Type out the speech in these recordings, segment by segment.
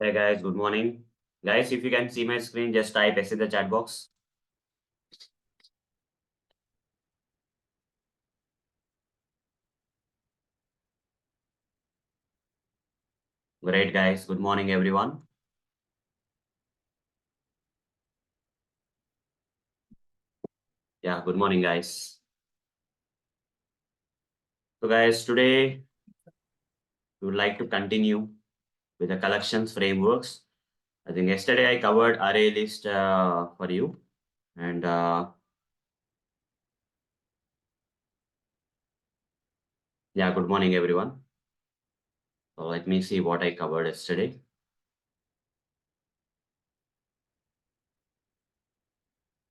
Hey guys, good morning. Guys, if you can see my screen, just type S in the chat box. Great, guys. Good morning, everyone. Yeah, good morning, guys. So, guys, today we would like to continue with the collections frameworks. I think yesterday I covered ArrayList for you. And yeah, good morning, everyone. So let me see what I covered yesterday.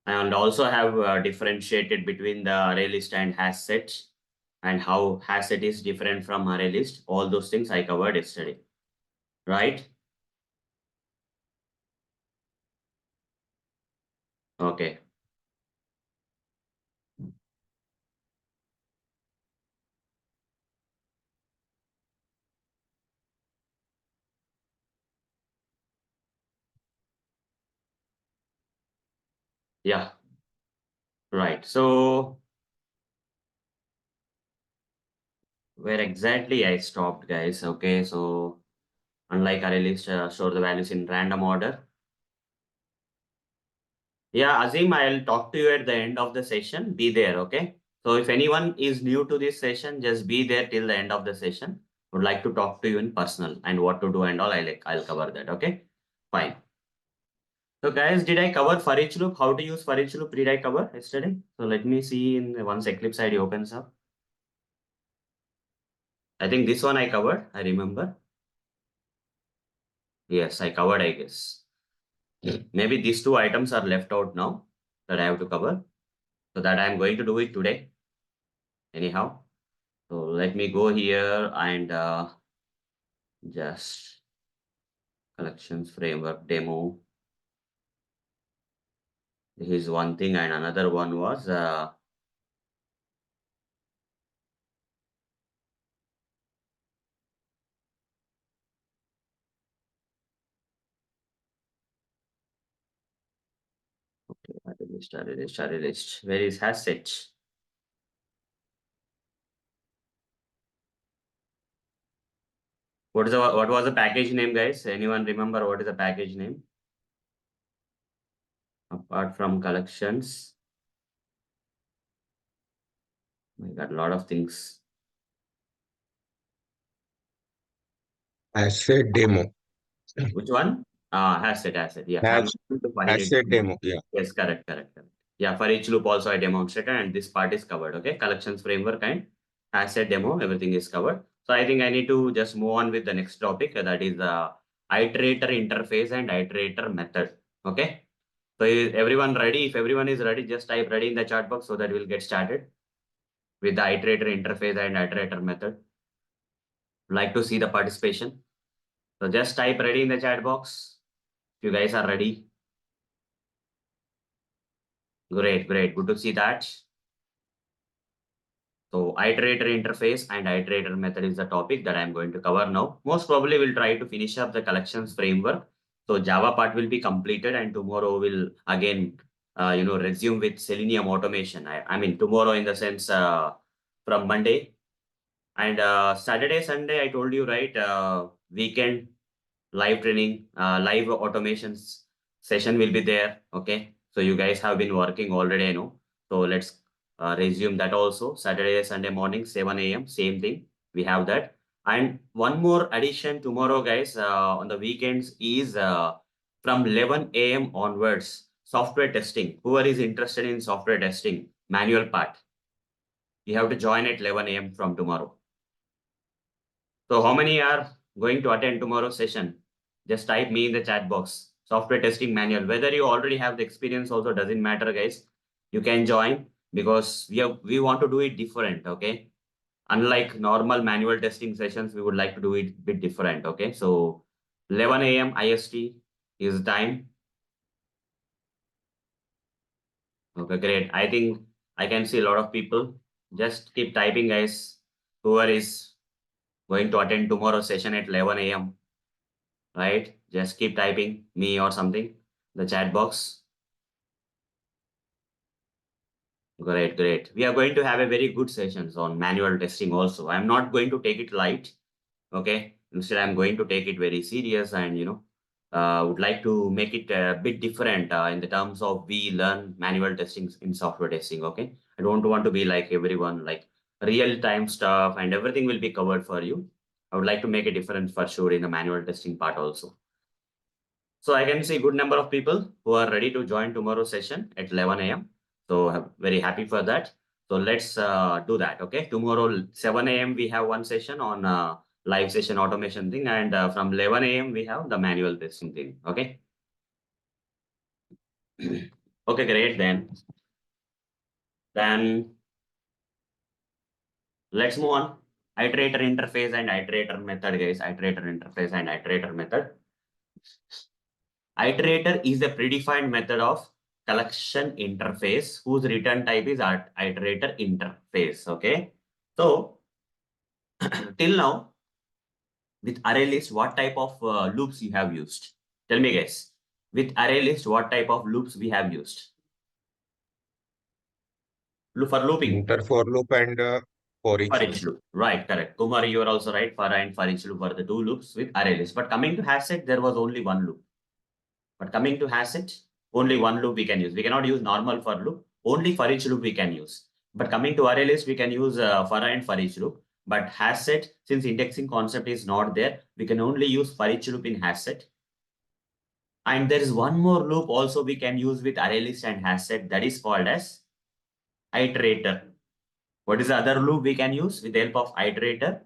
And also have differentiated between the ArrayList and HashSet and how HashSet is different from ArrayList. All those things I covered yesterday, right? Okay. Yeah, right. So where exactly I stopped, guys? Okay, so unlike ArrayList, store the values in random order. Yeah, Azim, I'll talk to you at the end of the session. Be there, okay? So if anyone is new to this session, just be there till the end of the session. Would like to talk to you in personal and what to do and all. I'll cover that. Okay, fine. So guys, did I cover for each loop? How to use for each loop? Did I cover yesterday? So let me see in once Eclipse ID opens up. I think this one I covered. I remember. Yes, I covered, I guess. Maybe these two items are left out now that I have to cover. So that I'm going to do it today. Anyhow. So let me go here and just collections framework demo. This is one thing, and another one was okay, ArrayList. Where is HashSet? What was the package name, guys? Anyone remember what is the package name? Apart from collections. I got a lot of things. HashSet demo. Which one? HashSet. Yeah, I'm Hash going to file it. HashSet demo. Yeah. Yes, correct. Yeah, for each loop also I demonstrated and this part is covered. Okay, collections framework and asset demo, everything is covered. So I think I need to just move on with the next topic, that is the iterator interface and iterator method. Okay, so is everyone ready? If everyone is ready, just type ready in the chat box so that we'll get started with the iterator interface and iterator method. Like to see the participation. So just type ready in the chat box. If you guys are ready. Great. Good to see that. So iterator interface and iterator method is the topic that I'm going to cover now. Most probably we'll try to finish up the collections framework. So Java part will be completed and tomorrow we'll again, resume with Selenium automation. I mean, tomorrow in the sense from Monday and Saturday, Sunday, I told you, right? Weekend live training, live automations session will be there. Okay. So you guys have been working already, I know. So let's resume that also. Saturday, Sunday morning, 7 a.m. Same thing. We have that. And one more addition tomorrow, guys, on the weekends is from 11 a.m. onwards, software testing. Whoever is interested in software testing, manual part, you have to join at 11 a.m. from tomorrow. So how many are going to attend tomorrow's session? Just type me in the chat box. Software testing manual. Whether you already have the experience also doesn't matter, guys. You can join because we want to do it different. Okay. Unlike normal manual testing sessions, we would like to do it a bit different. Okay. So 11 a.m. IST is time. Okay, great. I think I can see a lot of people. Just keep typing, guys. Whoever is going to attend tomorrow's session at 11 a.m. right? Just keep typing me or something, the chat box. Great, great. We are going to have a very good sessions on manual testing also. I'm not going to take it light, okay? Instead, I'm going to take it very serious and, would like to make it a bit different in the terms of we learn manual testing in software testing, okay? I don't want to be like everyone, like real-time stuff and everything will be covered for you. I would like to make a difference for sure in the manual testing part also. So I can see good number of people who are ready to join tomorrow's session at 11 a.m. So I'm very happy for that. So let's do that. Okay. Tomorrow, 7 a.m. we have one session on live session automation thing. And from 11 a.m. we have the manual testing thing. Okay. Okay, great. Then let's move on. Iterator interface and iterator method, guys. Iterator interface and iterator method. Iterator is a predefined method of collection interface whose return type is iterator interface. Okay. So till now, with ArrayList, what type of loops you have used? Tell me, guys. With ArrayList, what type of loops we have used? For looping. For loop and for For each loop. each loop. Right, correct. Kumar, you are also right. For and for each loop were the two loops with ArrayList. But coming to HashSet, there was only one loop. But coming to HashSet, only one loop we can use. We cannot use normal for loop. Only for each loop we can use. But coming to ArrayList, we can use for and for each loop. But HashSet, since indexing concept is not there, we can only use for each loop in HashSet. And there is one more loop also we can use with ArrayList and HashSet that is called as iterator. What is the other loop we can use with the help of iterator?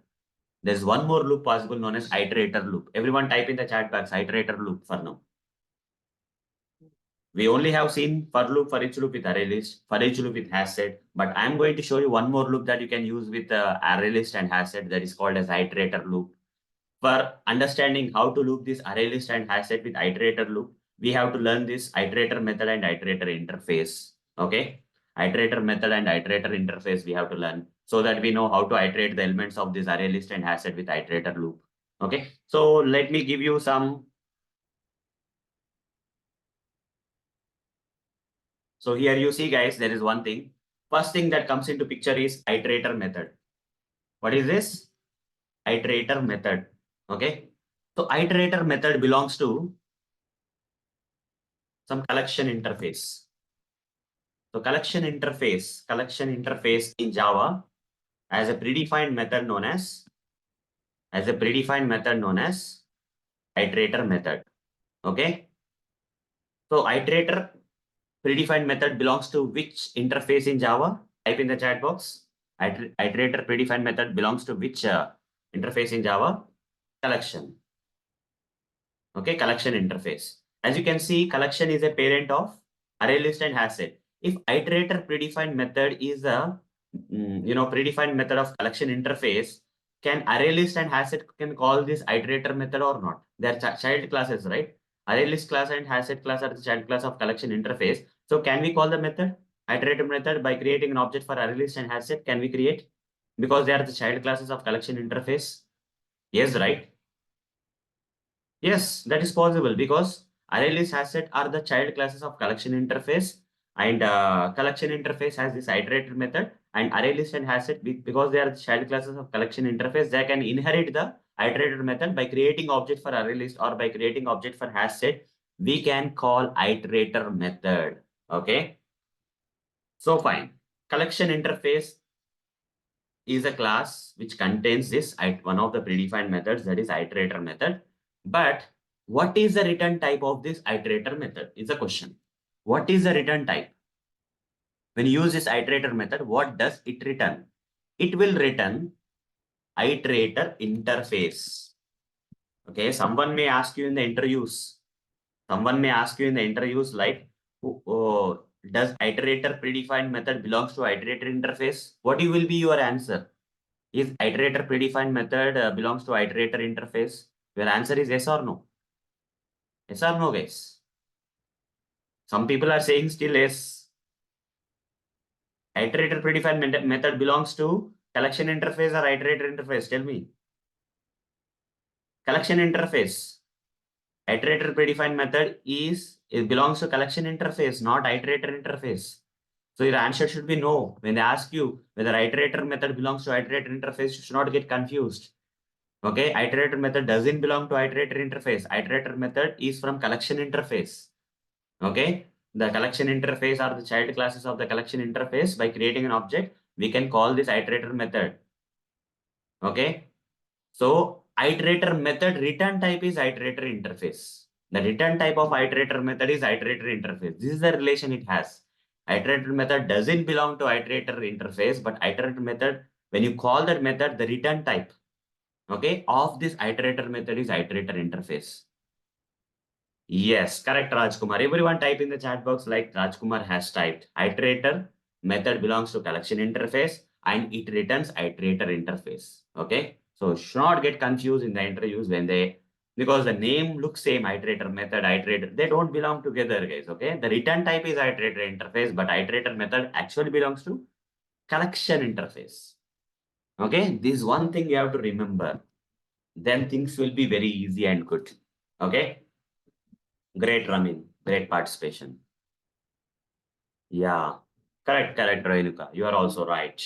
There's one more loop possible known as iterator loop. Everyone type in the chat box iterator loop for now. We only have seen for loop, for each loop with ArrayList, for each loop with HashSet, but I'm going to show you one more loop that you can use with ArrayList and HashSet that is called as iterator loop. For understanding how to loop this ArrayList and HashSet with iterator loop, we have to learn this iterator method and iterator interface. Okay, iterator method and iterator interface we have to learn so that we know how to iterate the elements of this ArrayList and HashSet with iterator loop. Okay, so let me give you some. So here you see, guys, there is one thing. First thing that comes into picture is iterator method. What is this? Iterator method. Okay. So iterator method belongs to some collection interface. So collection interface in Java as a predefined method known as iterator method. Okay. So iterator predefined method belongs to which interface in Java? Type in the chat box. Iterator predefined method belongs to which interface in Java? Collection. Okay, collection interface. As you can see, collection is a parent of ArrayList and HashSet. If iterator predefined method is a predefined method of collection interface, can ArrayList and HashSet can call this iterator method or not? They are child classes, right? ArrayList class and HashSet class are the child class of collection interface. So can we call the method iterator method by creating an object for ArrayList and HashSet? Can we create? Because they are the child classes of collection interface. Yes, right? Yes, that is possible because ArrayList HashSet are the child classes of collection interface, and collection interface has this iterator method, and ArrayList and HashSet because they are the child classes of collection interface, they can inherit the iterator method by creating object for ArrayList or by creating object for HashSet. We can call iterator method. Okay. So fine. Collection interface is a class which contains this one of the predefined methods, that is iterator method. But what is the return type of this iterator method is a question. What is the return type? When you use this iterator method, what does it return? It will return iterator interface. Okay, someone may ask you in the interviews. Someone may ask you in the interviews like, does iterator predefined method belongs to iterator interface? What will be your answer? Is iterator predefined method belongs to iterator interface? Your answer is yes or no? Yes or no, guys? Some people are saying still yes. Iterator predefined method belongs to collection interface or iterator interface? Tell me. Collection interface. Iterator predefined method it belongs to collection interface, not iterator interface. So your answer should be no. When they ask you whether iterator method belongs to iterator interface, you should not get confused. Okay, iterator method doesn't belong to iterator interface. Iterator method is from collection interface. Okay, the collection interface are the child classes of the collection interface. By creating an object, we can call this iterator method. Okay, so iterator method return type is iterator interface. The return type of iterator method is iterator interface. This is the relation it has. Iterator method doesn't belong to iterator interface, but iterator method, when you call that method, the return type, okay, of this iterator method is iterator interface. Yes, correct, Rajkumar. Everyone type in the chat box like Rajkumar has typed. Iterator method belongs to collection interface and it returns iterator interface. Okay, so should not get confused in the interviews when they, because the name looks same, iterator method, iterator, they don't belong together, guys. Okay, the return type is iterator interface, but iterator method actually belongs to collection interface. Okay, this one thing you have to remember. Then things will be very easy and good. Okay. Great, Ramin. Great participation. Yeah, correct, Renuka. You are also right.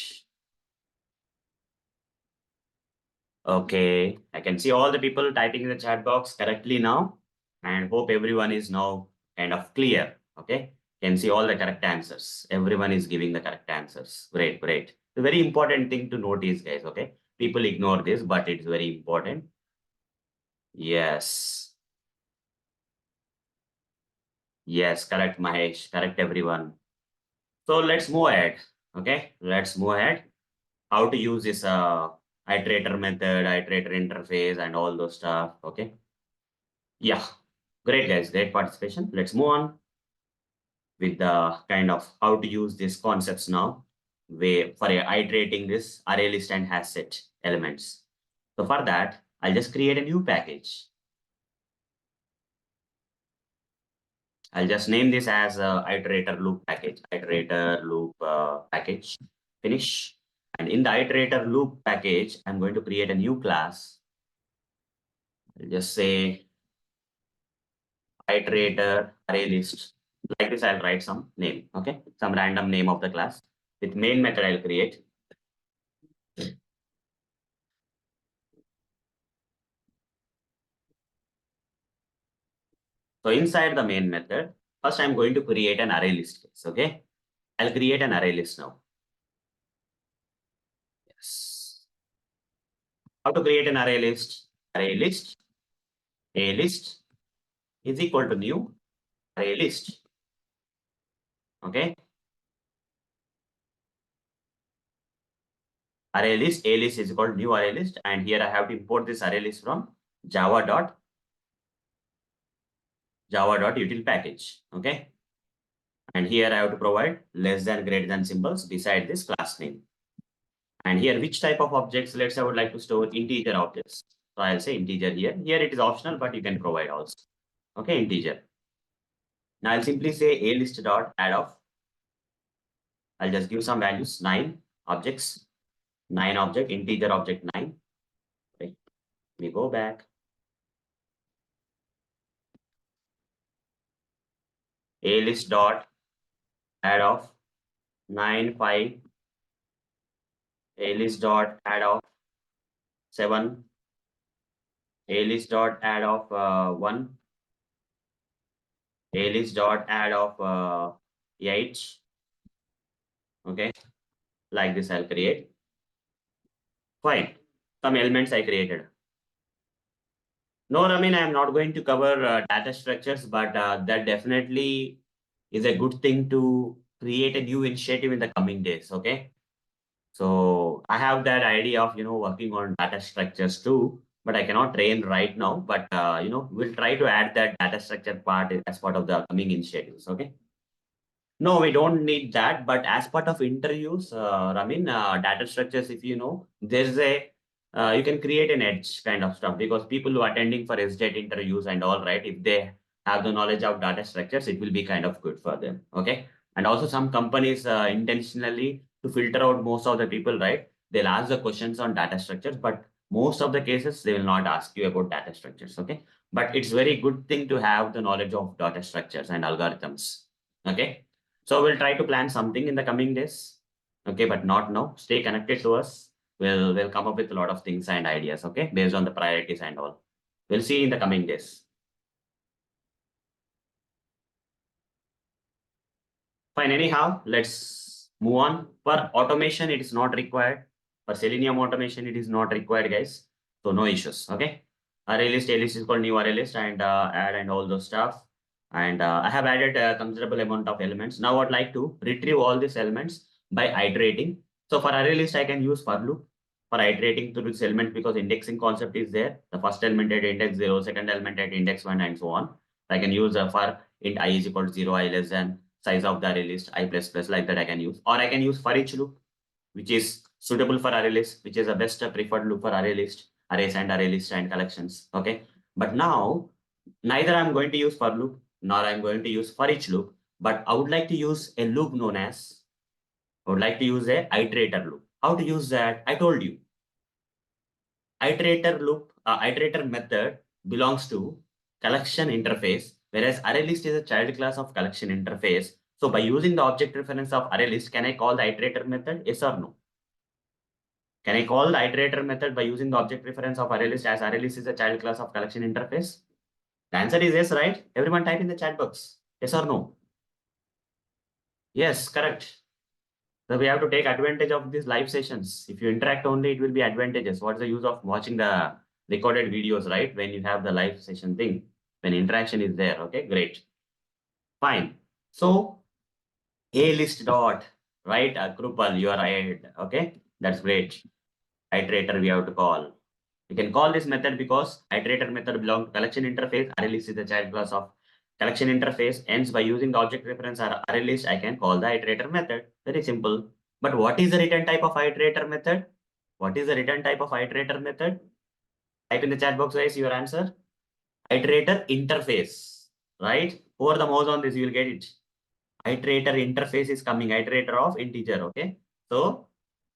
Okay, I can see all the people typing in the chat box correctly now, and hope everyone is now kind of clear. Okay, can see all the correct answers. Everyone is giving the correct answers. Great. The very important thing to notice, guys. Okay, people ignore this, but it's very important. Yes, correct, Mahesh. Correct, everyone. So let's move ahead. Okay, let's move ahead. How to use this iterator method, iterator interface, and all those stuff. Okay. Yeah. Great, guys. Great participation. Let's move on with the kind of how to use these concepts now way for iterating this array list and HashSet elements. So for that, I'll just create a new package. I'll just name this as iterator loop package, iterator loop package, finish. And in the iterator loop package, I'm going to create a new class. I'll just say iterator array list. Like this, I'll write some name, okay? Some random name of the class. With main method, I'll create. So inside the main method, first I'm going to create an array list case, okay? I'll create an array list now. Yes. How to create an array list? Array list, a list is equal to new array list, okay? Array list, a list is equal to new array list, and here I have to import this array list from java.util package, okay? And here I have to provide less than, greater than symbols beside this class name. And here, which type of objects? Let's say I would like to store integer objects. So I'll say integer here. Here it is optional, but you can provide also. Okay, integer. Now I'll simply say a list dot add of. I'll just give some values, 9 objects, 9 object, integer object 9. Right. We go back. A list dot add of 9, 5. A list dot add of 7. A list dot add of 1. A list dot add of 8. Okay, like this I'll create. Fine, some elements I created. No, Ramin, I am not going to cover data structures, but that definitely is a good thing to create a new initiative in the coming days. Okay, so I have that idea of working on data structures too, but I cannot train right now. But we'll try to add that data structure part as part of the coming initiatives. Okay. No, we don't need that. But as part of interviews, Ramin, data structures, if there's you can create an edge kind of stuff because people who are attending for SJET interviews and all, right, if they have the knowledge of data structures, it will be kind of good for them. Okay. And also some companies intentionally to filter out most of the people, right, they'll ask the questions on data structures, but Most of the cases, they will not ask you about data structures, okay? But it's very good thing to have the knowledge of data structures and algorithms, okay? So we'll try to plan something in the coming days, okay? But not now. Stay connected to us. We'll come up with a lot of things and ideas, okay? Based on the priorities and all. We'll see in the coming days. Fine, anyhow, let's move on. For automation, it is not required. For Selenium automation, it is not required, guys. So no issues, okay? ArrayList, A-list is called new ArrayList and add and all those stuff. And I have added a considerable amount of elements. Now I'd like to retrieve all these elements by iterating. So for ArrayList, I can use for loop for iterating through this element because indexing concept is there. The first element at index 0, second element at index 1, and so on. I can use for int I is equal to 0, I less than size of the array list, I plus plus, like that I can use. Or I can use for each loop, which is suitable for array list, which is the best preferred loop for array list, arrays and array list and collections. Okay. But now neither I'm going to use for loop, nor I'm going to use for each loop, but I would like to use a loop known as, I would like to use a iterator loop. How to use that? I told you. Iterator loop, iterator method belongs to collection interface, whereas ArrayList is a child class of collection interface. So by using the object reference of ArrayList, can I call the iterator method? Yes or no? Can I call the iterator method by using the object reference of ArrayList as ArrayList is a child class of collection interface? The answer is yes, right? Everyone type in the chat box. Yes or no? Yes, correct. So we have to take advantage of these live sessions. If you interact only, it will be advantageous. What's the use of watching the recorded videos, right? When you have the live session thing, when interaction is there. Okay, great. Fine. So a list dot, right? Krupal, you are right. Okay, that's great. Iterator we have to call. You can call this method because iterator method belongs to collection interface. ArrayList is the child class of collection interface. Hence, by using the object reference or ArrayList, I can call the iterator method. Very simple. But what is the return type of iterator method? What is the return type of iterator method? Type in the chat box, guys, your answer. Iterator interface, right? Over the mouse on this, you will get it. Iterator interface is coming. Iterator of integer, okay? So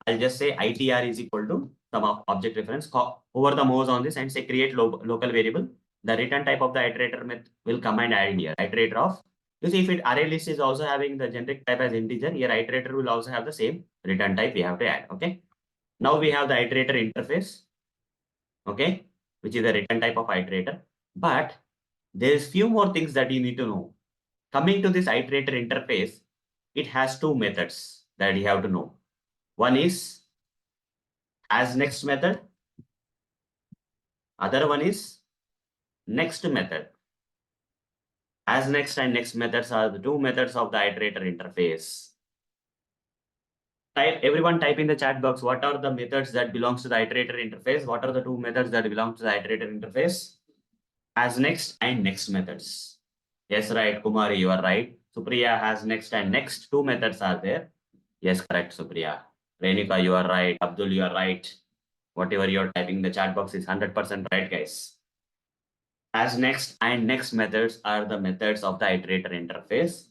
I'll just say ITR is equal to some of object reference. Over the mouse on this and say create local variable. The return type of the iterator method will come and add here. Iterator of, you see if it array list is also having the generic type as integer, here iterator will also have the same return type we have to add. Okay. Now we have the iterator interface, okay, which is the return type of iterator. But there's few more things that you need to know. Coming to this iterator interface, it has two methods that you have to know. One is as next method. Other one is next method. As next and next methods are the two methods of the iterator interface. Everyone type in the chat box, what are the methods that belongs to the iterator interface? What are the two methods that belong to the iterator interface? As next and next methods. Yes, right, Kumari, you are right. Supriya has next and next two methods are there. Yes, correct, Supriya. Renika, you are right. Abdul, you are right. Whatever you're typing in the chat box is 100% right, guys. As next and next methods are the methods of the iterator interface.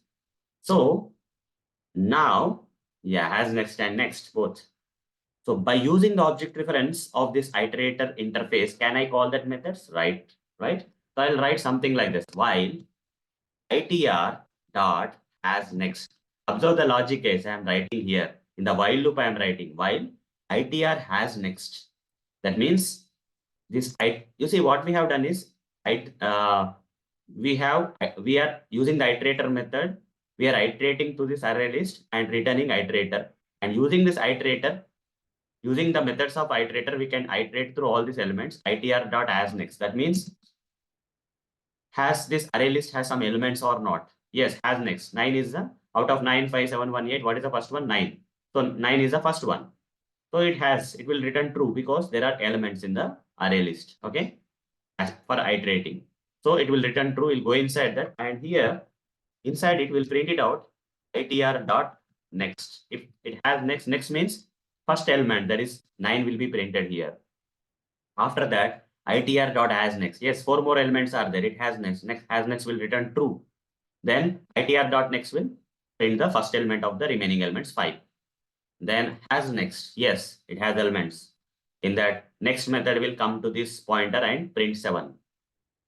So now, yeah, as next and next both. So by using the object reference of this iterator interface, can I call that methods? Right, right. So I'll write something like this. While itr dot as next. Observe the logic case I am writing here. In the while loop I am writing while itr has next. That means this you see what we have done is we are using the iterator method. We are iterating to this array list and returning iterator. And using this iterator, using the methods of iterator, we can iterate through all these elements. Itr dot as next. That means has this array list has some elements or not? Yes, has next. 9 is the out of 9, 5, 7, 1, 8. What is the first one? 9. So 9 is the first one. So it will return true because there are elements in the array list. Okay. As for iterating. So it will return true. We'll go inside that. And here inside it will print it out. Itr dot next. If it has next means first element, that is 9 will be printed here. After that, itr dot has next. Yes, 4 more elements are there. It has next. Next has next will return true. Then itr dot next will print the first element of the remaining elements 5. Then has next. Yes, it has elements. In that next method will come to this pointer and print 7.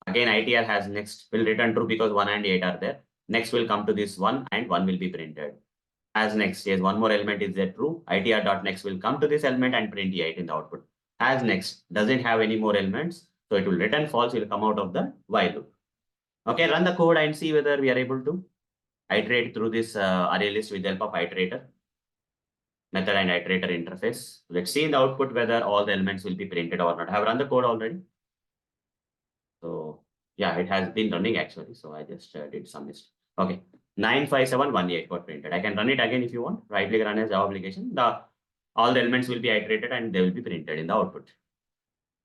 Again, ITR has next will return true because 1 and 8 are there. Next will come to this 1 and 1 will be printed. As next, yes, one more element is there true. ITR.next will come to this element and print 8 in the output. As next doesn't have any more elements, so it will return false, will come out of the while loop. Okay, run the code and see whether we are able to iterate through this ArrayList with the help of iterator method and iterator interface. Let's see in the output whether all the elements will be printed or not. I have run the code already. So yeah, it has been running actually. So I just did some mistake. Okay, 95718 got printed. I can run it again if you want. Right click run as Java application. All the elements will be iterated and they will be printed in the output.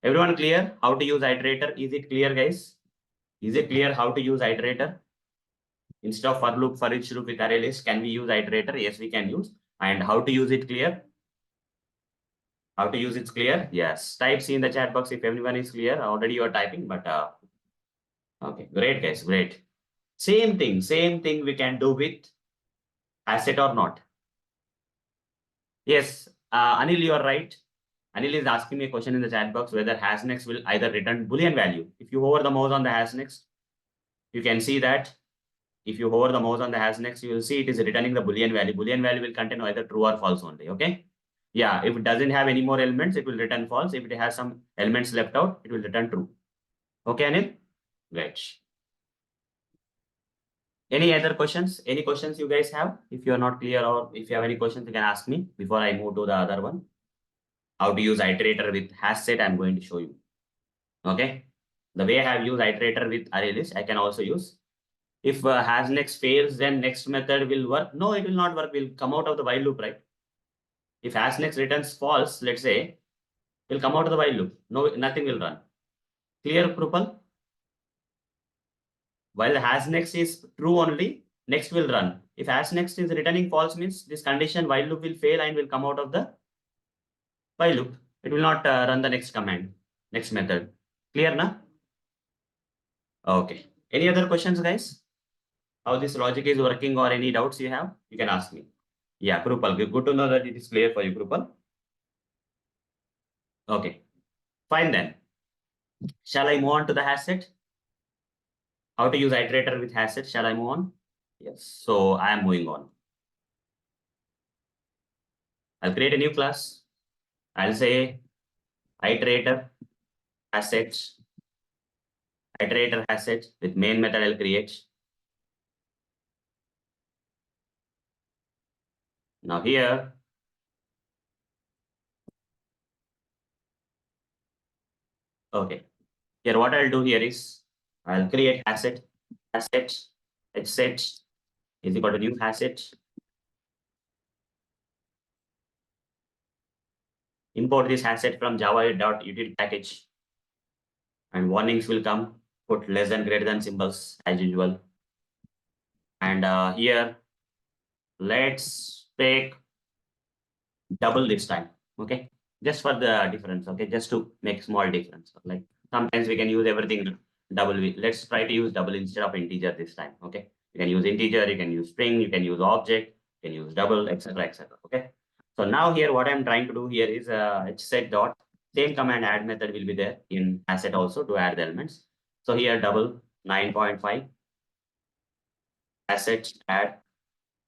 Everyone clear how to use iterator? Is it clear, guys? Is it clear how to use iterator? Instead of for loop, for each loop with ArrayList, can we use iterator? Yes, we can use. And how to use it clear? How to use it's clear? Yes. Type C in the chat box if everyone is clear. Already you are typing, but okay, great guys, great. Same thing we can do with HashSet or not. Yes, Anil, you are right. Anil is asking me a question in the chat box whether HashNext will either return Boolean value. If you hover the mouse on the HashNext, you can see that if you hover the mouse on the HashNext, you will see it is returning the Boolean value. Boolean value will contain either true or false only. Okay. Yeah, if it doesn't have any more elements, it will return false. If it has some elements left out, it will return true. Okay, Anil? Great. Any other questions? Any questions you guys have? If you are not clear or if you have any questions, you can ask me before I move to the other one. How to use iterator with HashSet, I'm going to show you. Okay. The way I have used iterator with ArrayList, I can also use. If HashNext fails, then next method will work. No, it will not work. Will come out of the while loop, right? If HashNext returns false, let's say, will come out of the while loop. No, nothing will run. Clear, Krupal? While the HashNext is true only, next will run. If HashNext is returning false, means this condition while loop will fail and will come out of the while loop. It will not run the next command, next method. Clear, na? Okay. Any other questions, guys? How this logic is working or any doubts you have? You can ask me. Yeah, Krupal. Good to know that it is clear for you, Krupal. Okay. Fine then. Shall I move on to the HashSet? How to use iterator with HashSet? Shall I move on? Yes. So I am moving on. I'll create a new class. I'll say iterator HashSet. Iterator HashSet with main method I'll create. Now here, okay. Here what I'll do here is I'll create HashSet HashSet is equal to new HashSet. Import this HashSet from java.utility package. And warnings will come. Put less than greater than symbols as usual. And here, let's take double this time. Okay, just for the difference. Okay, just to make small difference. Like sometimes we can use everything double. Let's try to use double instead of integer this time. Okay, you can use integer, you can use string, you can use object, you can use double, etc., etc. Okay. So now here, what I'm trying to do here is HSet dot same command add method will be there in HashSet also to add the elements. So here double 9.5 HashSet add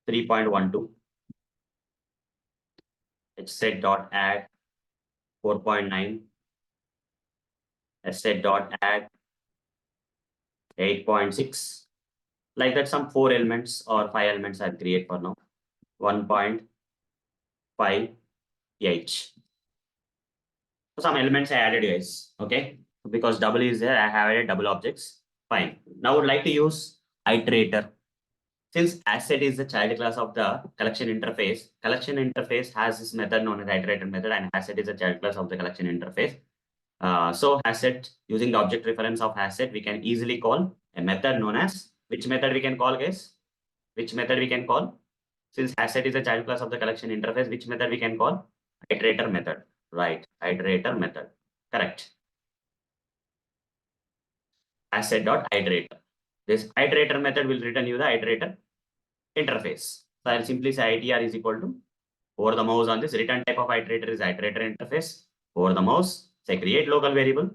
3.12 HSet dot add 4.9 HSet dot add 8.6. Like that, some 4 elements or 5 elements I'll create for now. 1.5H. So some elements I added, guys. Okay, because double is there, I have added double objects. Fine. Now I would like to use iterator. Since HashSet is the child class of the collection interface has this method known as iterator method, and HashSet is the child class of the collection interface. So HashSet, using the object reference of HashSet, we can easily call a method known as, which method we can call, guys? Which method we can call? Since HashSet is a child class of the collection interface, which method we can call? Iterator method, right? Iterator method, correct. HashSet.iterator. This iterator method will return you the iterator interface. So I'll simply say ITR is equal to, over the mouse on this, return type of iterator is iterator interface. Over the mouse, say create local variable.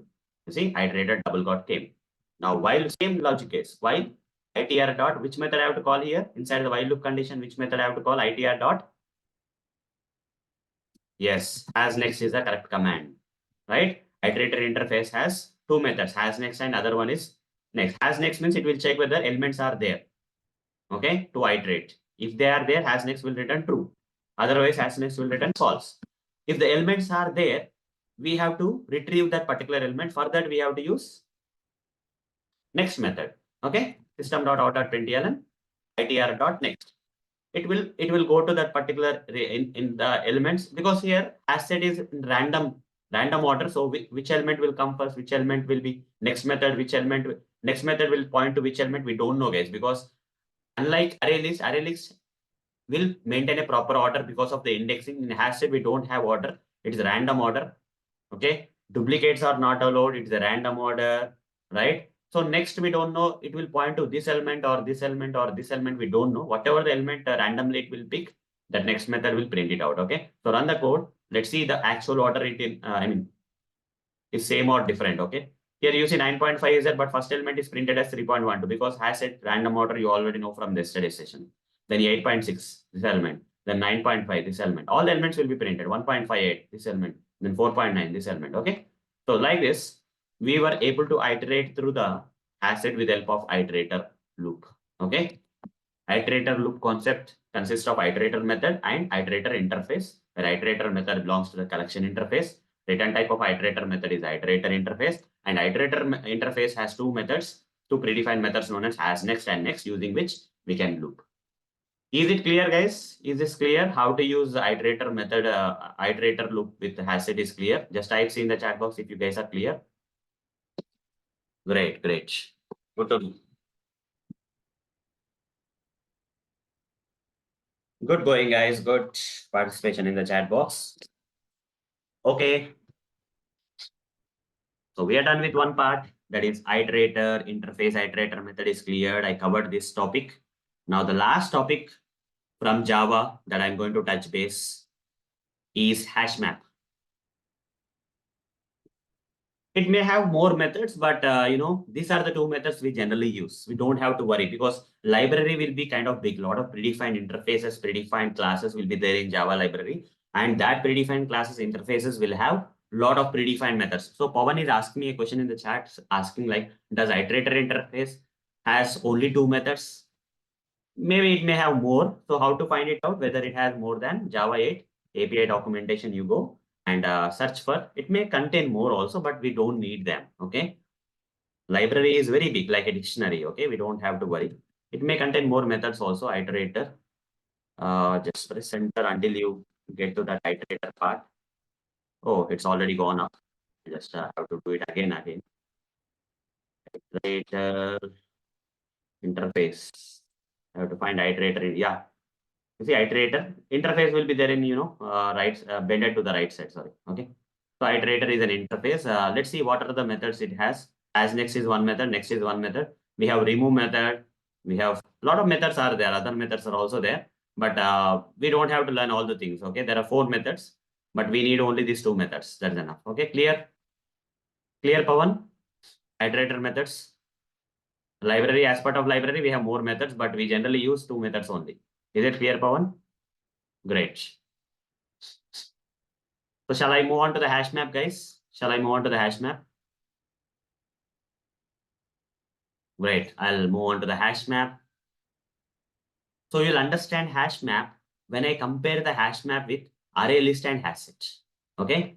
You see, iterator double got came. Now, while same logic case, while itr dot, which method I have to call here? Inside the while loop condition, which method I have to call? Itr dot. Yes, has next is the correct command, right? Iterator interface has two methods, has next and other one is next. Has next means it will check whether elements are there, okay, to iterate. If they are there, has next will return true. Otherwise, has next will return false. If the elements are there, we have to retrieve that particular element. For that, we have to use next method, okay? System.out.println itr.next. It will go to that particular in the elements, because here HashSet is in random order. So which element will come first, which element will be next method, which element next method will point to which element, we don't know, guys, because unlike ArrayList will maintain a proper order because of the indexing. In HashSet, we don't have order. It's random order. Okay. Duplicates are not allowed. It's a random order, right? So next, we don't know. It will point to this element or this element or this element. We don't know. Whatever the element randomly it will pick, that next method will print it out. Okay. So run the code. Let's see the actual order it in, is same or different. Okay. Here you see 9.5 is there, but first element is printed as 3.12 because has a random order you already know from the yesterday session. Then 8.6, this element. Then 9.5, this element. All the elements will be printed. 1.58, this element. Then 4.9, this element. Okay. So like this, we were able to iterate through the HashSet with the help of iterator loop. Okay. Iterator loop concept consists of iterator method and iterator interface, where iterator method belongs to the collection interface. Return type of iterator method is iterator interface, and iterator interface has two methods, two predefined methods known as next and next, using which we can loop. Is it clear, guys? Is this clear? How to use the iterator method, iterator loop with HashSet is clear. Just type in the chat box if you guys are clear. Great, great. Good to know. Good going, guys. Good participation in the chat box. Okay. So we are done with one part, that is iterator interface. Iterator method is cleared. I covered this topic. Now the last topic from Java that I'm going to touch base is HashMap. It may have more methods, but these are the two methods we generally use. We don't have to worry because library will be kind of big. A lot of predefined interfaces, predefined classes will be there in Java library. And that predefined classes interfaces will have a lot of predefined methods. So Pawan is asking me a question in the chat, asking like, does iterator interface has only two methods? Maybe it may have more. So how to find it out whether it has more than Java 8 API documentation, you go and search for. It may contain more also, but we don't need them. Okay. Library is very big, like a dictionary. Okay. We don't have to worry. It may contain more methods also, iterator. Just press enter until you get to that iterator part. Oh, it's already gone up. Just have to do it again. Iterator interface. I have to find iterator. Yeah. You see, iterator interface will be there in, bended to the right side. Sorry. Okay. So iterator is an interface. Let's see what are the methods it has. As next is one method, next is one method. We have remove method. We have a lot of methods are there. Other methods are also there, but we don't have to learn all the things. Okay. There are 4 methods, but we need only these 2 methods. That's enough. Okay. Clear? Clear, Pawan? Iterator methods. Library, as part of library, we have more methods, but we generally use 2 methods only. Is it clear, Pawan? Great. So shall I move on to the hash map, guys? Shall I move on to the hash map? Great. I'll move on to the hash map. So you'll understand hash map when I compare the hash map with ArrayList and HashSet. Okay.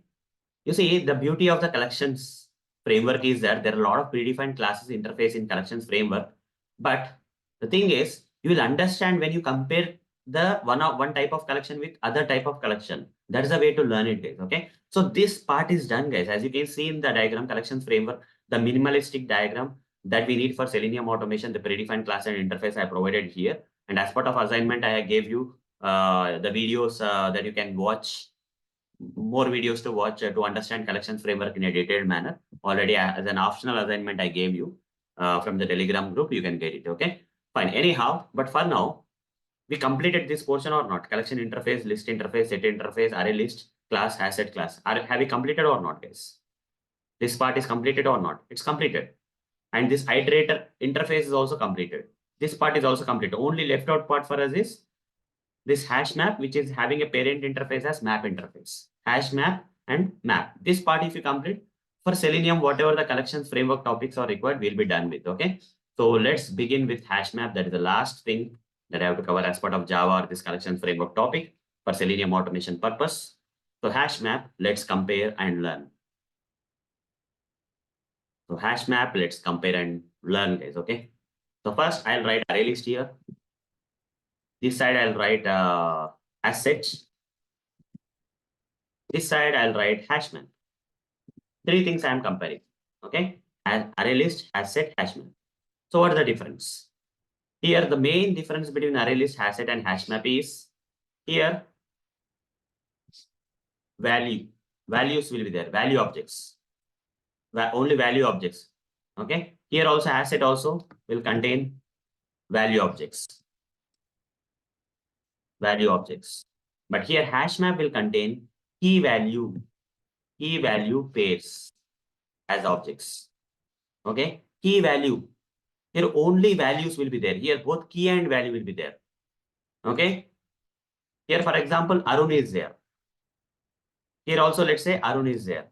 You see, the beauty of the collections framework is that there are a lot of predefined classes interface in collections framework. But the thing is, you will understand when you compare the one type of collection with other type of collection. That's the way to learn it, guys. Okay. So this part is done, guys. As you can see in the diagram, collections framework, the minimalistic diagram that we need for Selenium automation, the predefined class and interface I provided here. And as part of assignment, I gave you the videos that you can watch, more videos to watch to understand collections framework in a detailed manner. Already as an optional assignment I gave you from the Telegram group, you can get it. Okay, fine. Anyhow, but for now, we completed this portion or not? Collection interface, list interface, set interface, array list. class, HashSet class. Have we completed or not, guys? This part is completed or not? It's completed. And this iterator interface is also completed. This part is also completed. Only left out part for us is this HashMap, which is having a parent interface as map interface. HashMap and map. This part, if you complete, for Selenium, whatever the collections framework topics are required, we'll be done with. Okay. So let's begin with HashMap. That is the last thing that I have to cover as part of Java or this collections framework topic for Selenium automation purpose. So HashMap, let's compare and learn. So HashMap, let's compare and learn, guys. Okay. So first, I'll write ArrayList here. This side, I'll write assets. This side, I'll write HashMap. Three things I'm comparing. Okay. ArrayList, HashSet, HashMap. So what is the difference? Here, the main difference between ArrayList, HashSet, and HashMap is here values will be there, value objects, only value objects. Okay. Here also HashSet also will contain value objects. But here HashMap will contain key value pairs as objects. Okay. Key value. Here only values will be there. Here both key and value will be there. Okay. Here, for example, Arun is there. Here also, let's say Arun is there.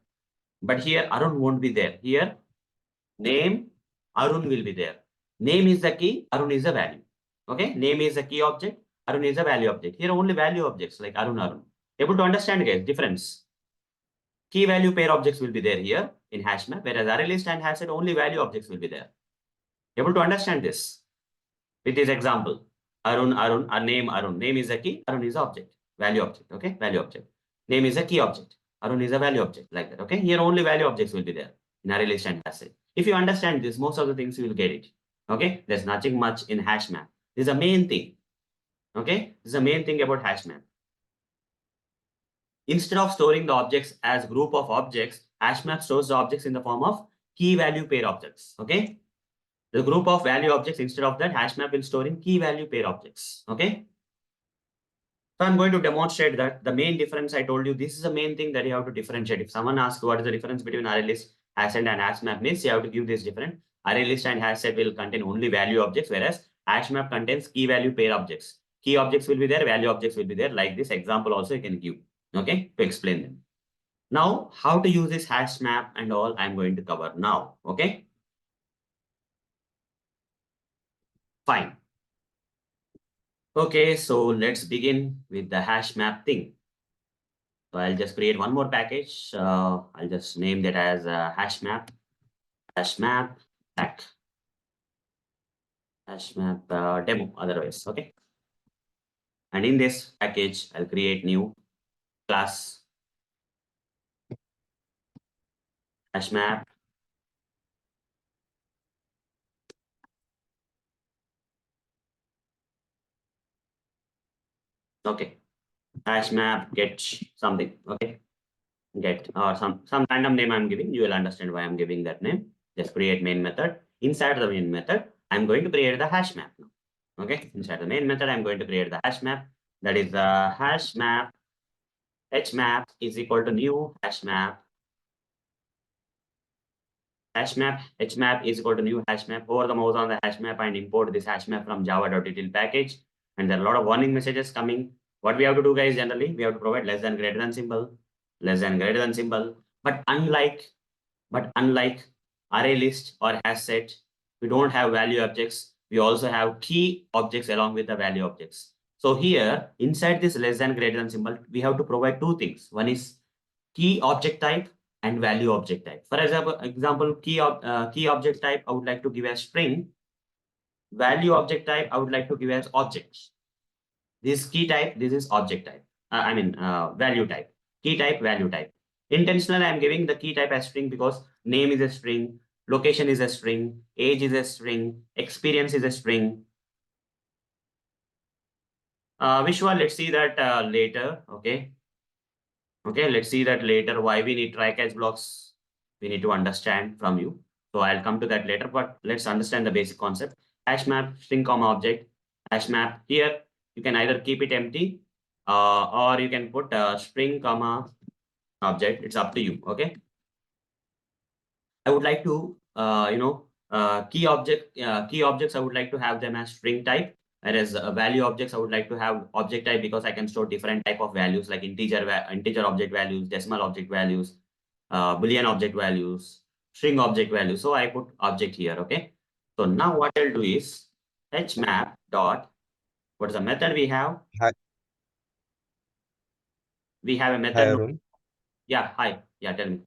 But here Arun won't be there. Here name Arun will be there. Name is the key, Arun is a value. Okay. Name is a key object, Arun is a value object. Here only value objects like Arun. Able to understand, guys, difference? Key value pair objects will be there here in HashMap, whereas ArrayList and HashSet only value objects will be there. Able to understand this? With this example, Arun, a name Arun. Name is a key, Arun is an object, value object. Okay, value object. Name is a key object, Arun is a value object, like that. Okay, here only value objects will be there in ArrayList and HashSet. If you understand this, most of the things you will get it. Okay, there's nothing much in HashMap. This is the main thing. Okay, this is the main thing about HashMap. Instead of storing the objects as group of objects, HashMap stores the objects in the form of key value pair objects. Okay. The group of value objects, instead of that, HashMap will store in key value pair objects. Okay. So I'm going to demonstrate that the main difference I told you, this is the main thing that you have to differentiate. If someone asks what is the difference between ArrayList, HashSet and HashMap, means you have to give this different. ArrayList and HashSet will contain only value objects, whereas HashMap contains key value pair objects. Key objects will be there, value objects will be there. Like this example also you can give. Okay, to explain them. Now, how to use this HashMap and all I'm going to cover now. Okay. Fine. Okay, so let's begin with the HashMap thing. So I'll just create one more package. I'll just name that as HashMap pack, HashMap demo otherwise. Okay. And in this package, I'll create new class HashMap. Okay. HashMap get something. Okay. Get or some random name I'm giving. You will understand why I'm giving that name. Just create main method. Inside the main method, I'm going to create the HashMap now. Okay. Inside the main method, I'm going to create the HashMap. That is the HashMap. HMap is equal to new HashMap. HMap is equal to new HashMap. Hover the mouse on the HashMap and import this HashMap from java.util package. And there are a lot of warning messages coming. What we have to do, guys, generally, we have to provide less than greater than symbol. But unlike ArrayList or HashSet, we don't have value objects. We also have key objects along with the value objects. So here, inside this less than greater than symbol, we have to provide two things. One is key object type and value object type. For example, key object type, I would like to give as string. Value object type, I would like to give as objects. This key type, this is object type. Value type. Key type, value type. Intentionally, I'm giving the key type as string because name is a string, location is a string, age is a string, experience is a string. Vishwa, let's see that later. Okay. Okay, let's see that later. Why we need try catch blocks, we need to understand from you. So I'll come to that later, but let's understand the basic concept. HashMap, string comma object, HashMap. Here, you can either keep it empty or you can put string comma object. It's up to you. Okay. I would like to, key objects, I would like to have them as string type. Whereas value objects, I would like to have object type because I can store different type of values like integer object values, decimal object values, Boolean object values, string object values. So I put object here. Okay. So now what I'll do is HMap dot, what is the method we have? Hi, We have a hi method. Arun. Yeah. Hi. Yeah. Tell me.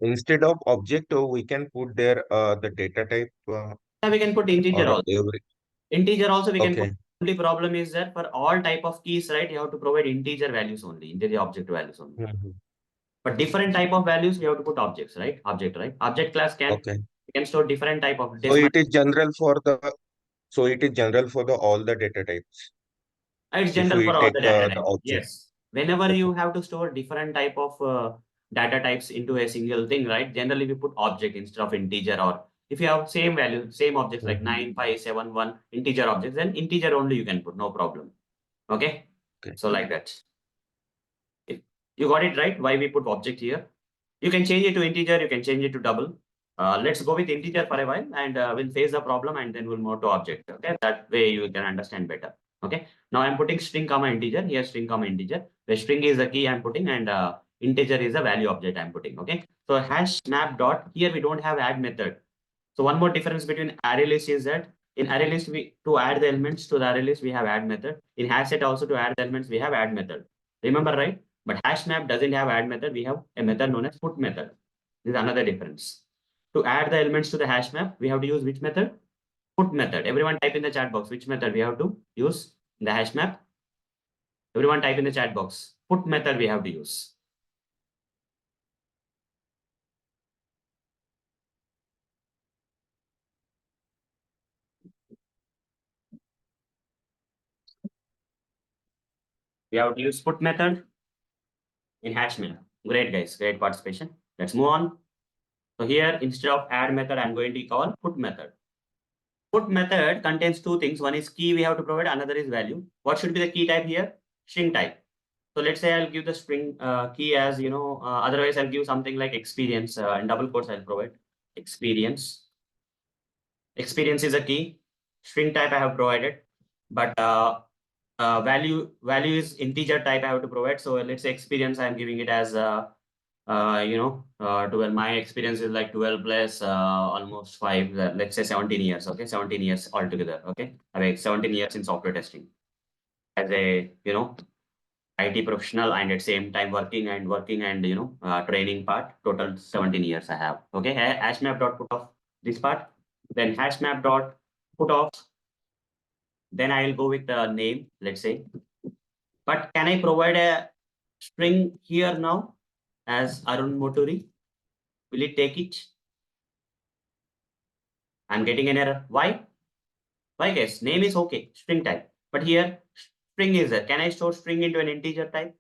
Instead of object, we can put there the data type Yeah, we can put integer or also. every. Integer also we can put. Okay. Only problem is that for all type of keys, right, you have to provide integer values only, integer object values only. Mhm. But different type of values, you have to put objects, right? Object, right? Object class Okay. can store different type of So decimal. it is general for the all the data types. It's If general we for all take the data the types. object. Yes. Whenever Okay. you have to store different type of data types into a single thing, right? Generally, we put object instead of integer. Or if you have same value, same objects like Mhm. 9571 integer objects, then integer only you can put, no problem. Okay. Okay. So like that. You got it right? Why we put object here? You can change it to integer, you can change it to double. Let's go with integer for a while and we'll face the problem and then we'll move to object. Okay, that way you can understand better. Okay, now I'm putting string comma integer here, string comma integer. The string is the key I'm putting and integer is the value object I'm putting. Okay, so hash map dot, here we don't have add method. So one more difference between ArrayList is that in ArrayList, to add the elements to the ArrayList, we have add method. In HashSet also to add the elements, we have add method. Remember, right? But HashMap doesn't have add method. We have a method known as put method. This is another difference. To add the elements to the hash map, we have to use which method? Put method. Everyone type in the chat box which method we have to use in the hash map. Everyone type in the chat box. Put method we have to use. We have to use put method in hash map. Great guys, great participation. Let's move on. So here, instead of add method, I'm going to call put method. Put method contains two things. One is key we have to provide, another is value. What should be the key type here? String type. So let's say I'll give the string key as, otherwise I'll give something like experience. In double quotes, I'll provide experience. Experience is a key. String type I have provided, but value is integer type I have to provide. So let's say experience, I'm giving it as 12. My experience is like 12 plus almost 5, let's say 17 years. Okay, 17 years altogether. Okay, I have 17 years in software testing as a IT professional and at same time working and training part. Total 17 years I have. Okay, hashmap dot put off this part, then hashmap dot put off. Then I'll go with the name, let's say. But can I provide a string here now as Arun Moturi? Will it take it? I'm getting an error. Why? Why guys? Name is okay, string type. But here, string is there. Can I store string into an integer type?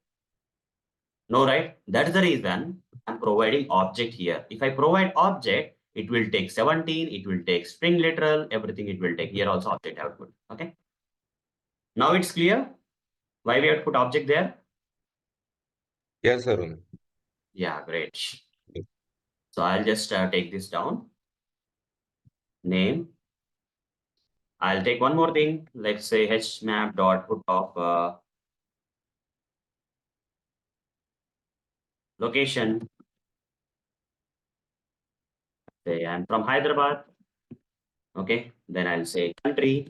No, right? That's the reason I'm providing object here. If I provide object, it will take 17, it will take string literal, everything it will take. Here also object output. Okay. Now it's clear why we have to put object there. Yes, Arun. Yeah, great. So I'll just take this down. Name. I'll take one more thing. Let's say hmap dot put of location. Say I'm from Hyderabad. Okay. Then I'll say country.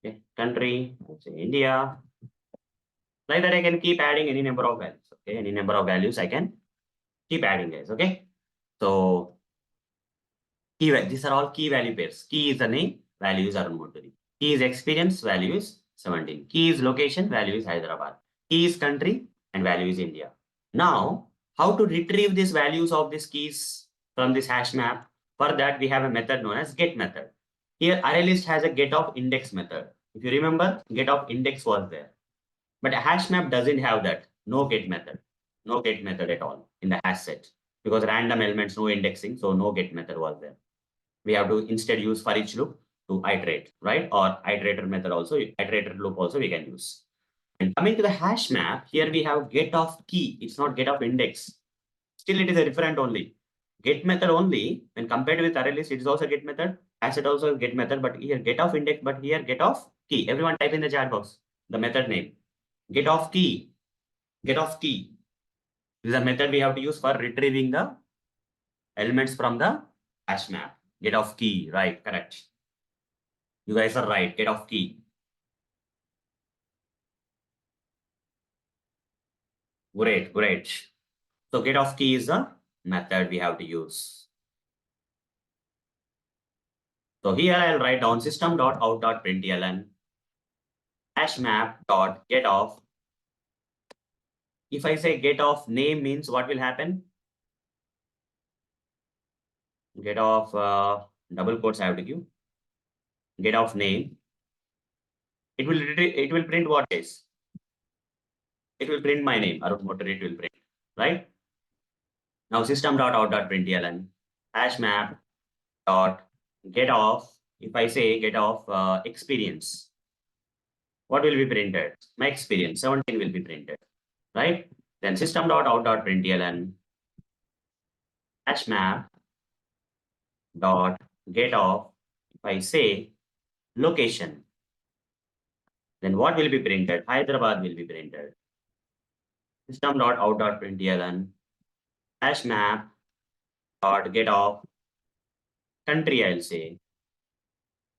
Okay. Country. I'll say India. Like that, I can keep adding any number of values. Okay. Any number of values I can keep adding, guys. Okay. So these are all key value pairs. Key is the name, value is Arun Monturi. Key is experience, value is 17. Key is location, value is Hyderabad. Key is country, and value is India. Now, how to retrieve these values of these keys from this hash map? For that, we have a method known as get method. Here, ArrayList has a get of index method. If you remember, get of index was there. But a hash map doesn't have that. No get method. No get method at all in the hash set. Because random elements, no indexing, so no get method was there. We have to instead use for each loop. to iterate, right? Or iterator method also, iterator loop also we can use. And coming to the hash map, here we have get of key. It's not get of index. Still, it is a different only. Get method only, when compared with ArrayList, it is also get method. HashSet also get method, but here get of index, but here get of key. Everyone type in the chat box the method name. Get of key. Get of key. This is a method we have to use for retrieving the elements from the hash map. Get of key, right? Correct. You guys are right. Get of key. Great, great. So get of key is a method we have to use. So here I'll write down system.out.println hashmap.getOf. If I say getOf name means what will happen? GetOf double quotes I have to give. GetOf name. It will print what is? It will print my name. Arun Motor it will print, right? Now system.out.println hashmap.getOf. If I say getOf experience, what will be printed? My experience 17 will be printed, right? Then system.out.println hashmap.getOf. If I say location, then what will be printed? Hyderabad will be printed. System.out.println hashmap.getOf country, I'll say.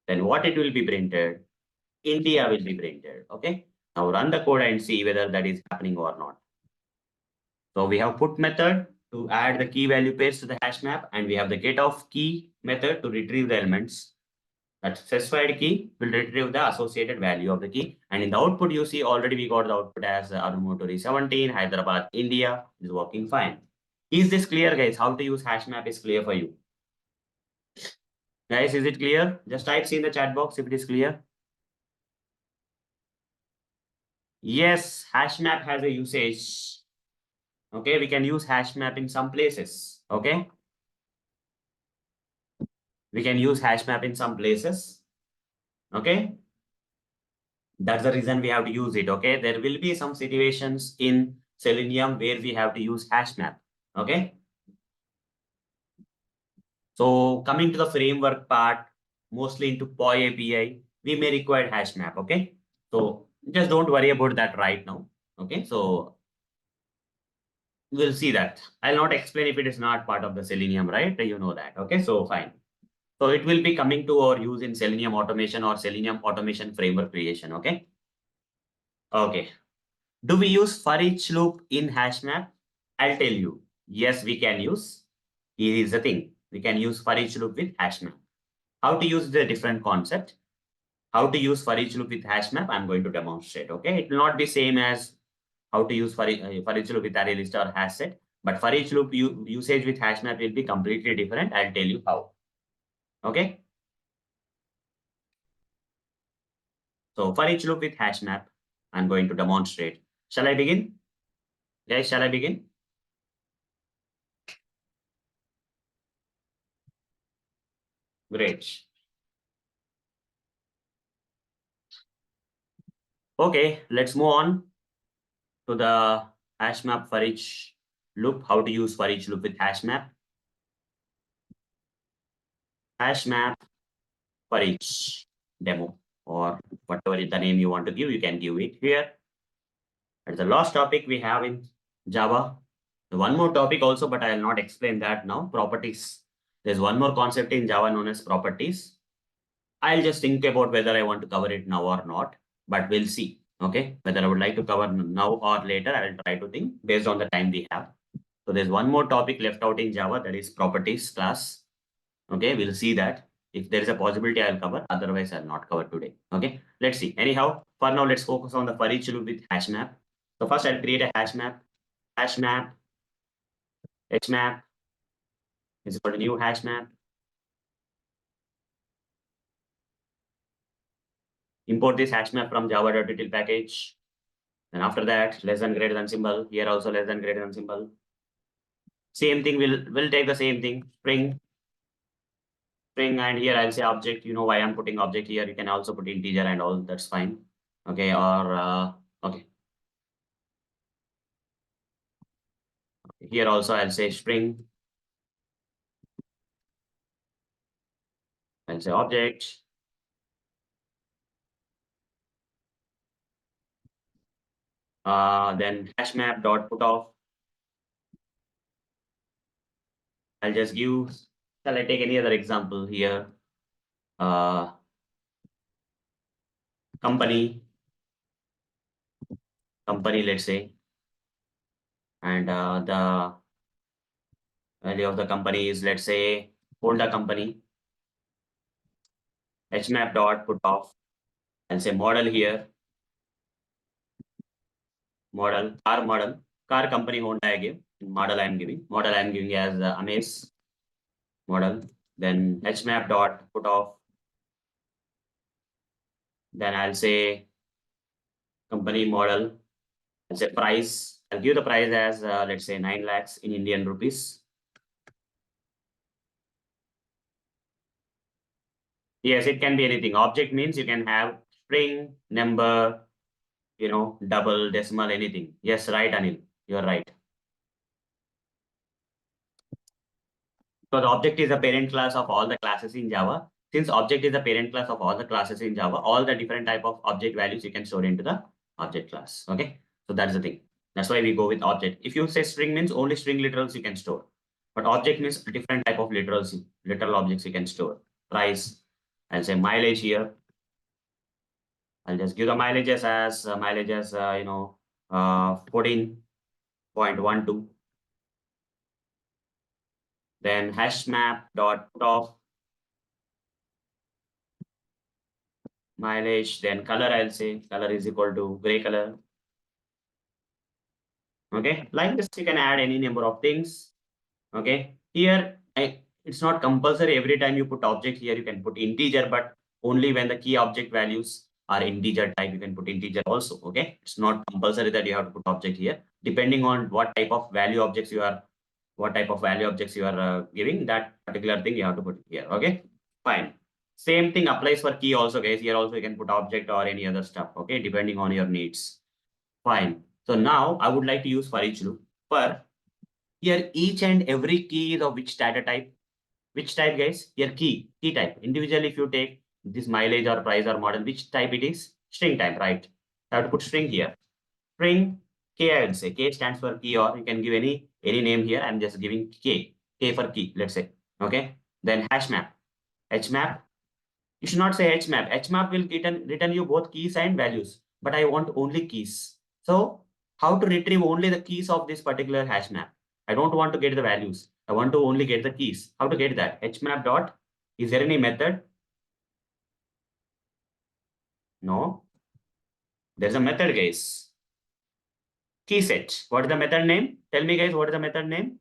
Then what it will be printed? India will be printed. Okay. Now run the code and see whether that is happening or not. So we have put method to add the key value pairs to the hash map, and we have the getOf key method to retrieve the elements. That specified key will retrieve the associated value of the key. And in the output, you see already we got the output as Arumoturi 17, Hyderabad, India is working fine. Is this clear, guys? How to use hash map is clear for you. Guys, is it clear? Just type C in the chat box if it is clear. Yes, hash map has a usage. Okay, we can use hash map in some places. Okay. We can use hash map in some places. Okay. That's the reason we have to use it. Okay. There will be some situations in Selenium where we have to use hash map. Okay. So coming to the framework part, mostly into POI API, we may require hash map. Okay. So just don't worry about that right now. Okay. So we'll see that. I'll not explain if it is not part of the Selenium, right? You know that. Okay. So fine. So it will be coming to our use in Selenium automation or Selenium automation framework creation. Okay. Okay. Do we use for each loop in HashMap? I'll tell you. Yes, we can use. Here is the thing. We can use for each loop with HashMap. How to use the different concept? How to use for each loop with HashMap? I'm going to demonstrate. Okay. It will not be same as how to use for each loop with ArrayList or HashSet. But for each loop usage with HashMap will be completely different. I'll tell you how. Okay. So for each loop with HashMap, I'm going to demonstrate. Shall I begin? Guys, shall I begin? Great. Okay, let's move on to the HashMap for each loop. How to use for each loop with HashMap. HashMap for each demo or whatever the name you want to give, you can give it here. That's the last topic we have in Java. One more topic also, but I will not explain that now. Properties. There's one more concept in Java known as properties. I'll just think about whether I want to cover it now or not, but we'll see. Okay, whether I would like to cover now or later, I will try to think based on the time we have. So there's one more topic left out in Java, that is properties class. Okay, we'll see that. If there is a possibility, I'll cover. Otherwise, I'll not cover today. Okay, let's see. Anyhow, for now, let's focus on the for each loop with hash map. So first, I'll create a hash map. Hash map, HMap is equal to new hash map. Import this hash map from java.util package. And after that, less than greater than symbol. Here also less than greater than symbol. Same thing, we'll take the same thing. String string, and here I'll say object. You know why I'm putting object here. You can also put integer and all. That's fine. Okay, or okay. Here also I'll say string. I'll say object. Then HashMap dot put off. I'll just give. Shall I take any other example here? Uh, company, let's say, and the value of the company is, let's say, Honda company. HMap dot put off. I'll say model here. Model, car company Honda I give. Model I am giving. Model I am giving as Amaze model. Then HMap dot put off. Then I'll say company model. I'll say price. I'll give the price as let's say 9 lakhs in Indian rupees. Yes, it can be anything. Object means you can have string, number, double, decimal, anything. Yes, right, Anil. You're right. Because object is a parent class of all the classes in Java. Since object is the parent class of all the classes in Java, all the different type of object values you can store into the object class. Okay, so that's the thing. That's why we go with object. If you say string means only string literals you can store, but object means different type of literals, literal objects you can store. Price, I'll say mileage here. I'll just give the mileages as 14.12. Then HashMap dot put off mileage. Then color, I'll say color is equal to gray color. Okay, like this you can add any number of things. Okay, here it's not compulsory every time you put object here you can put integer, but only when the key object values are integer type you can put integer also. Okay, it's not compulsory that you have to put object here. Depending on what type of value objects you are giving, that particular thing you have to put here. Okay, fine. Same thing applies for key also, guys. Here also you can put object or any other stuff. Okay, depending on your needs. Fine. So now I would like to use for each loop. For here, each and every key is of which data type? Which type, guys? Here, key type. Individually, if you take this mileage or price or model, which type it is? String type, right? I have to put string here. String K, I will say. K stands for key, or you can give any name here. I'm just giving K. K for key, let's say. Okay. Then HashMap. HMap. You should not say HMap. HMap will return you both keys and values, but I want only keys. So how to retrieve only the keys of this particular hash map? I don't want to get the values. I want to only get the keys. How to get that? HMap dot. Is there any method? No. There's a method, guys. Key set. What is the method name? Tell me, guys, what is the method name?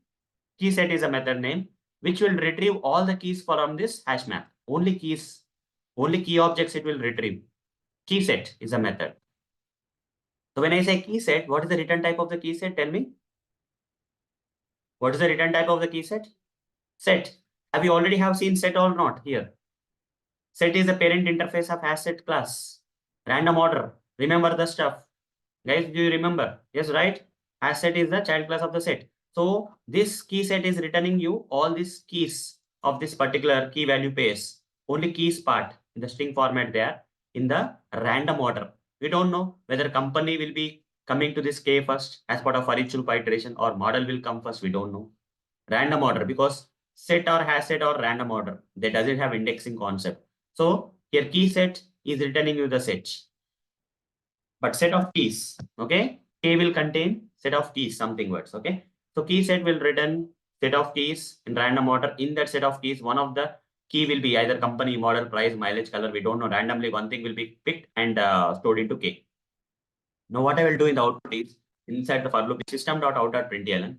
Key set is a method name which will retrieve all the keys from this hash map. Only keys, only key objects it will retrieve. Key set is a method. So when I say key set, what is the return type of the key set? Tell me. What is the return type of the key set? Set. Have you already have seen set or not here? Set is the parent interface of HashSet class. Random order. Remember the stuff. Guys, do you remember? Yes, right? HashSet is the child class of the set. So this key set is returning you all these keys of this particular key value pairs. Only keys part in the string format there in the random order. We don't know whether company will be coming to this K first as part of for each loop iteration or model will come first. We don't know. Random order because set or hash set or random order. They doesn't have indexing concept. So here key set is returning you the set. But set of keys, okay? K will contain set of keys, something words, okay? So key set will return set of keys in random order. In that set of keys, one of the key will be either company, model, price, mileage, color. We don't know. Randomly, one thing will be picked and stored into K. Now, what I will do in the output is inside the for loop system.out.println.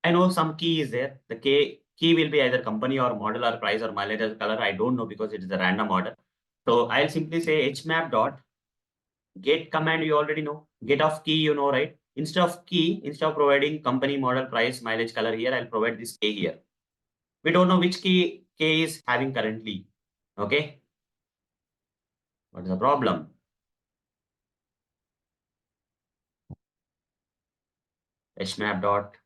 I know some key is there. The key will be either company or model or price or mileage or color. I don't know because it is a random order. So I'll simply say hmap dot get command. You already know. Get of key, you know, right? Instead of key, instead of providing company, model, price, mileage, color here, I'll provide this K here. We don't know which key K is having currently. Okay. What is the problem? HMap dot.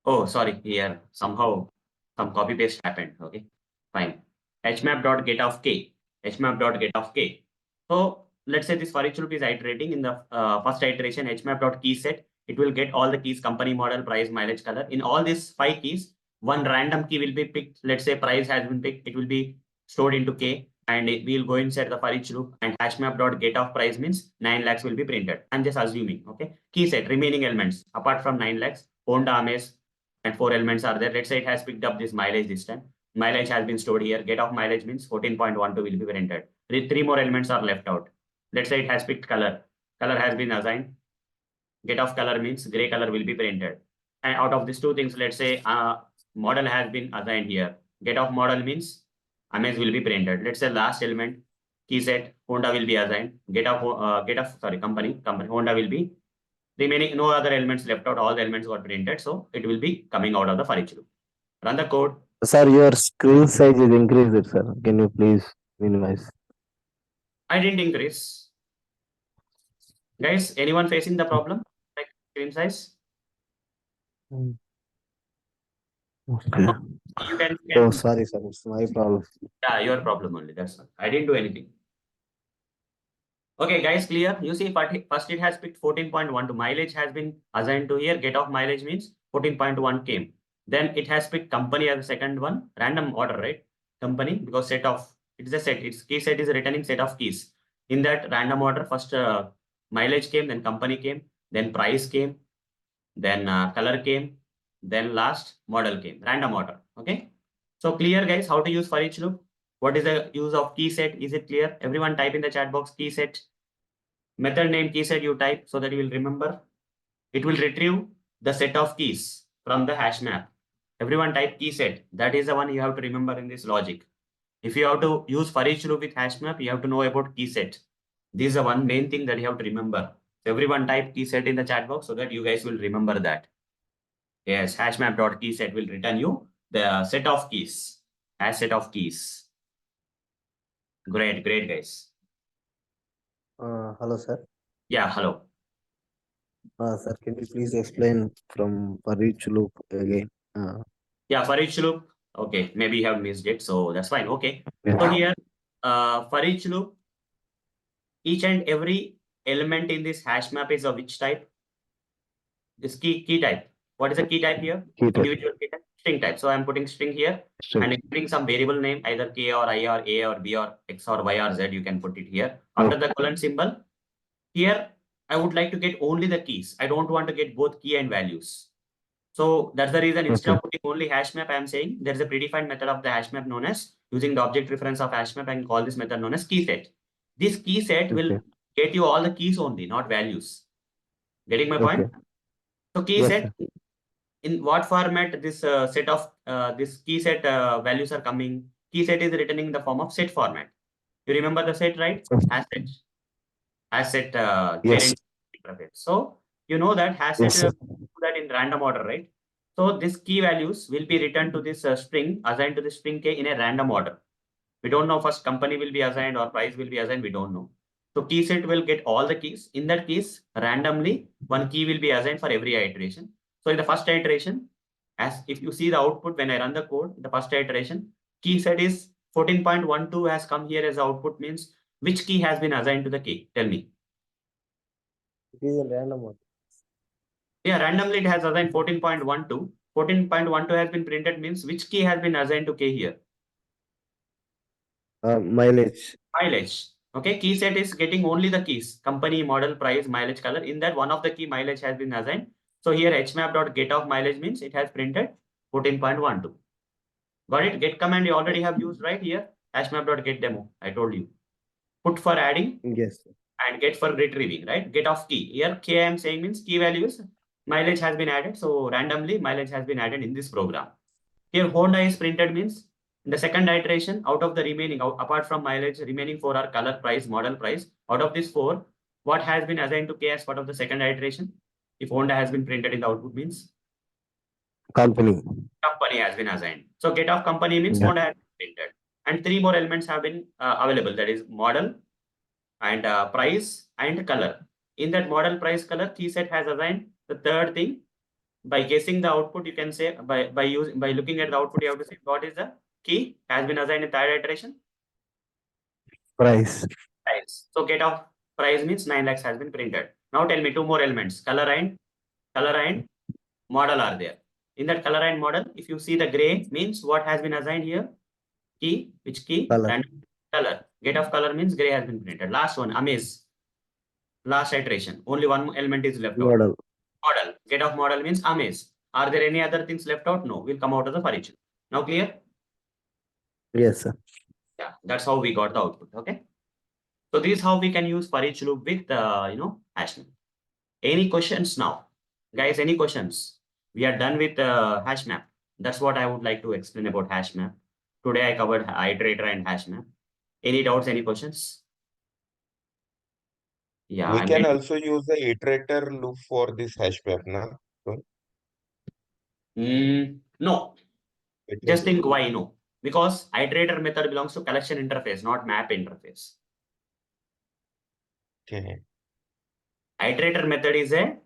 Oh, sorry. Here somehow some copy paste happened. Okay. Fine. HMap dot get of K. HMap dot get of K. So let's say this for each loop is iterating in the first iteration. HMap dot key set. It will get all the keys: company, model, price, mileage, color. In all these 5 keys, one random key will be picked. Let's say price has been picked. It will be stored into K, and we'll go inside the for each loop, and hashmap dot get of price means 9 lakhs will be printed. I'm just assuming. Okay. Key set remaining elements apart from 9 lakhs, Honda, Amaze, and 4 elements are there. Let's say it has picked up this mileage this time. Mileage has been stored here. Get of mileage means 14.12 will be printed. Three more elements are left out. Let's say it has picked color. Color has been assigned. Get of color means gray color will be printed. And out of these two things, let's say model has been assigned here. Get of model means Amaze will be printed. Let's say last element key set Honda will be assigned. Get of company Honda will be remaining. No other elements left out. All the elements got printed, so it will be coming out of the for each loop. Run the code. Sir, your screen size is increased, sir. Can you please minimize? I didn't increase. Guys, anyone facing the problem like screen size? Okay. You can Oh, sorry, sir. It's my problem. yeah, your problem only. That's all. I didn't do anything. Okay, guys, clear? You see, first it has picked 14.1 to mileage has been assigned to here. Get off mileage means 14.1 came. Then it has picked company as the second one. Random order, right? Company, because set of, it's a set. Its key set is returning set of keys. In that random order, first mileage came, then company came, then price came, then color came, then last model came. Random order. Okay. So clear, guys, how to use for each loop? What is the use of key set? Is it clear? Everyone type in the chat box key set. Method name key set you type so that you will remember. It will retrieve the set of keys from the hash map. Everyone type key set. That is the one you have to remember in this logic. If you have to use for each loop with hash map, you have to know about key set. This is the one main thing that you have to remember. So everyone type key set in the chat box so that you guys will remember that. Yes, hashmap.keyset will return you the set of keys. Hash set of keys. Great, great, guys. Hello, sir. Yeah, hello. Sir, can you please explain from for each loop again? Yeah, for each loop. Okay, maybe you have missed it, so that's fine. Okay. Yeah. So here, for each loop, each and every element in this hash map is of which type? This key type. What is the key type here? Key type. Individual key type, string type. So I'm putting string here String. and giving some variable name, either K or I or A or B or X or Y or Z. You can put it here. After the colon symbol, here I would like to get only the keys. I don't want to get both key and values. So that's the reason instead of putting only hash map, I'm saying there's a predefined method of the hash map known as using the object reference of hash map and call this method known as key set. This key set will get you all the keys only, not values. Getting my point? So key set, in what format this set of this key set values are coming? Key set is returning in the form of set format. You remember the set, right? Asset Yes. parent. So you know that HashSet Yes, sir. do that in random order, right? So this key values will be returned to this string, assigned to the string K in a random order. We don't know first company will be assigned or price will be assigned. We don't know. So key set will get all the keys. In that case, randomly one key will be assigned for every iteration. So in the first iteration, as if you see the output when I run the code, the first iteration, key set is 14.12 has come here as output, means which key has been assigned to the key? Tell me. It is a random one. Yeah, randomly it has assigned 14.12. 14.12 has been printed means which key has been assigned to K here? Mileage. Mileage. Okay, key set is getting only the keys, company, model, price, mileage, color. In that one of the key mileage has been assigned. So here hmap.get of mileage means it has printed 14.12. Got it? Get command you already have used right here. Hashmap.get demo. I told you. Put for adding. Yes. And get for retrieving, right? Get of key. Here K I am saying means key values. Mileage has been added. So randomly mileage has been added in this program. Here Honda is printed means in the second iteration out of the remaining, apart from mileage, remaining 4 are color, price, model, price. Out of these 4, what has been assigned to K as part of the second iteration? If Honda has been printed in the output means Company. Company has been assigned. So get of company means Yeah. model has been printed. And three more elements have been available. That is model and price and color. In that model, price, color, key set has assigned the third thing. By guessing the output, you can say by looking at the output, you have to say what is the key has been assigned in third iteration. Price. Price. So get of price means 9 lakhs has been printed. Now tell me two more elements, color and model are there. In that color and model, if you see the gray means what has been assigned here? Key, which key? Color. Random color. Get of color means gray has been printed. Last one, amaze. Last iteration. Only one element is left out. Model. Model. Get of model means amaze. Are there any other things left out? No. We'll come out of the for each. Now clear? Yes, sir. Yeah, that's how we got the output. Okay. So this is how we can use for each loop with HashMap. Any questions now, guys? Any questions? We are done with HashMap. That's what I would like to explain about HashMap. Today I covered iterator and HashMap. Any doubts? Any questions? Yeah, We I'm can getting. also use the iterator loop for this HashMap now. So No. it Just will think why no. Because iterator method belongs to collection interface, not map interface. okay. Iterator method is a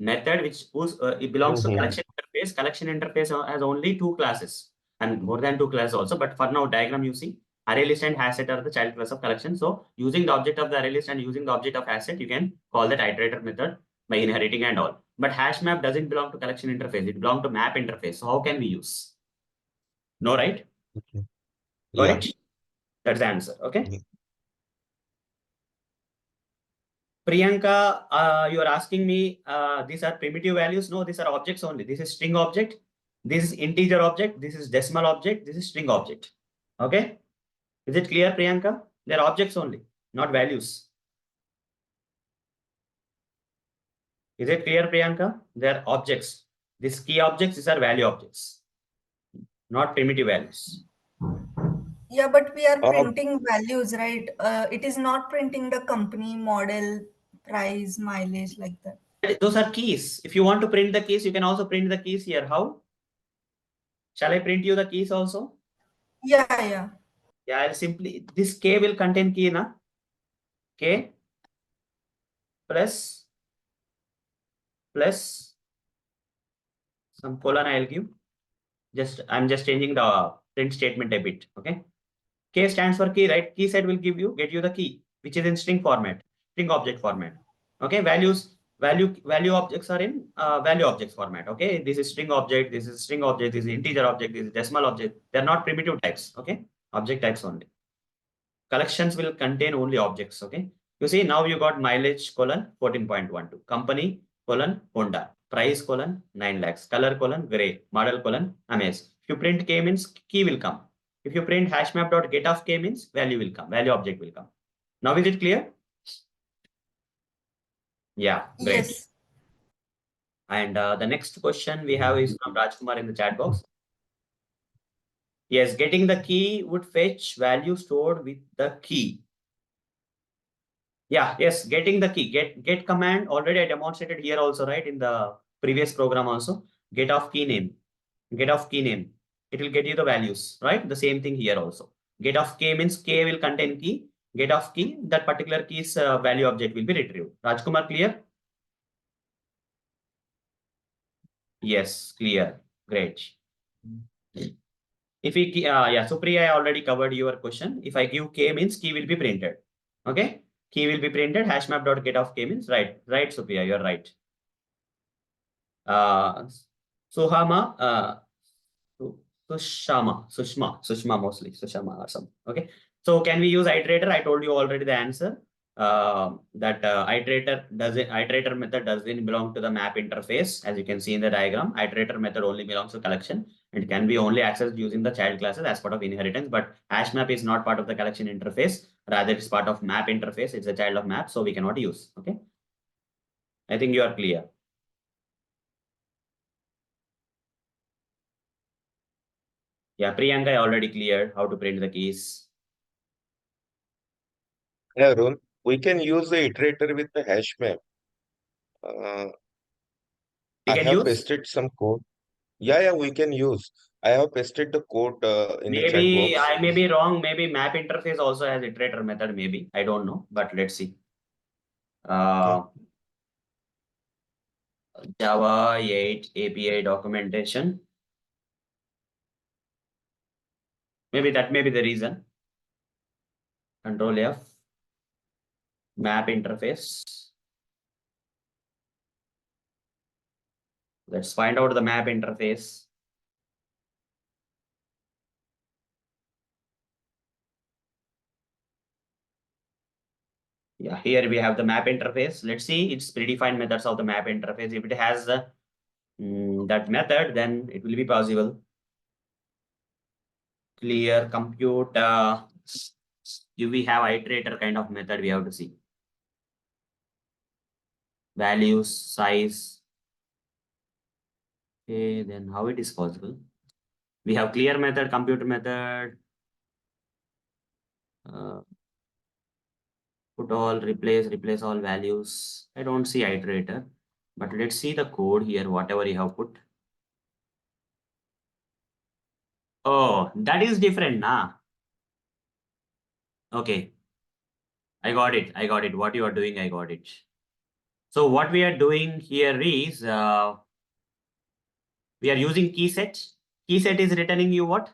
method it belongs to Mhm. collection interface. Collection interface has only two classes and more than two classes also. But for now, diagram you see, ArrayList and HashSet are the child class of collection. So using the object of the ArrayList and using the object of HashSet, you can call that iterator method by inheriting and all. But HashMap doesn't belong to collection interface. It belongs to map interface. So how can we use? No, right? Okay. Got Yeah. it? That's the answer. Okay. Yeah. Priyanka, you are asking me, these are primitive values. No, these are objects only. This is string object. This is integer object. This is decimal object. This is string object. Okay. Is it clear, Priyanka? They're objects only, not values. Is it clear, Priyanka? They're objects. These key objects, these are value objects, not primitive values. Yeah, but we are Uh, printing values, right? It is not printing the company, model, price, mileage like that. Those are keys. If you want to print the keys, you can also print the keys here. How? Shall I print you the keys also? Yeah, yeah. Yeah, I'll simply, this K will contain key, na? K plus some colon I'll give. I'm just changing the print statement a bit. Okay. K stands for key, right? Key set will get you the key, which is in string format, string object format. Okay. Value objects are in value objects format. Okay. This is string object, this is string object, this is integer object, this is decimal object. They're not primitive types. Okay. Object types only. Collections will contain only objects. Okay. You see, now you got mileage colon 14.12, company colon Honda, price colon 9 lakhs, color colon gray, model colon amaze. If you print K means key will come. If you print hashmap dot get of K means value will come, value object will come. Now is it clear? Yeah, great. Yes. And the next question we have is from Rajkumar in the chat box. Yes, getting the key would fetch value stored with the key. Yeah, yes, getting the key. Get command already I demonstrated here also, right? In the previous program also. Get of key name. Get of key name. It will get you the values, right? The same thing here also. Get of K means K will contain key. Get of key, that particular key's value object will be retrieved. Rajkumar, clear? Yes, clear. Great. If we, yeah, Supriya, I already covered your question. If I give K means key will be printed. Okay. Key will be printed. Hashmap dot get of K means right. Right, Supriya, you're right. Suhama, Sushma mostly, Sushama or something. Okay. So can we use iterator? I told you already the answer. That iterator method doesn't belong to the map interface. As you can see in the diagram, iterator method only belongs to collection. It can be only accessed using the child classes as part of inheritance, but HashMap is not part of the collection interface. Rather, it's part of map interface. It's a child of map, so we cannot use. Okay. I think you are clear. Yeah, Priyanka, I already cleared how to print the keys. Yeah, Arun, we can use the iterator with the hash map. Uh, We I can have use. pasted some code. Yeah, we can use. I have pasted the code in the chat Maybe box. I may be wrong. Maybe map interface also has iterator method. Maybe I don't know, but let's see. Okay. Java 8 API documentation. Maybe that may be the reason. Control F. Map interface. Let's find out the map interface. Yeah, here we have the map interface. Let's see its predefined methods of the map interface. If it has that method, then it will be possible. Clear compute. Do we have iterator kind of method? We have to see values, size. Okay, then how it is possible? We have clear method, compute method. Put all, replace all values. I don't see iterator, but let's see the code here, whatever you have put. Oh, that is different, nah. Okay. I got it. I got it. What you are doing, I got it. So what we are doing here is we are using key set. Key set is returning you what?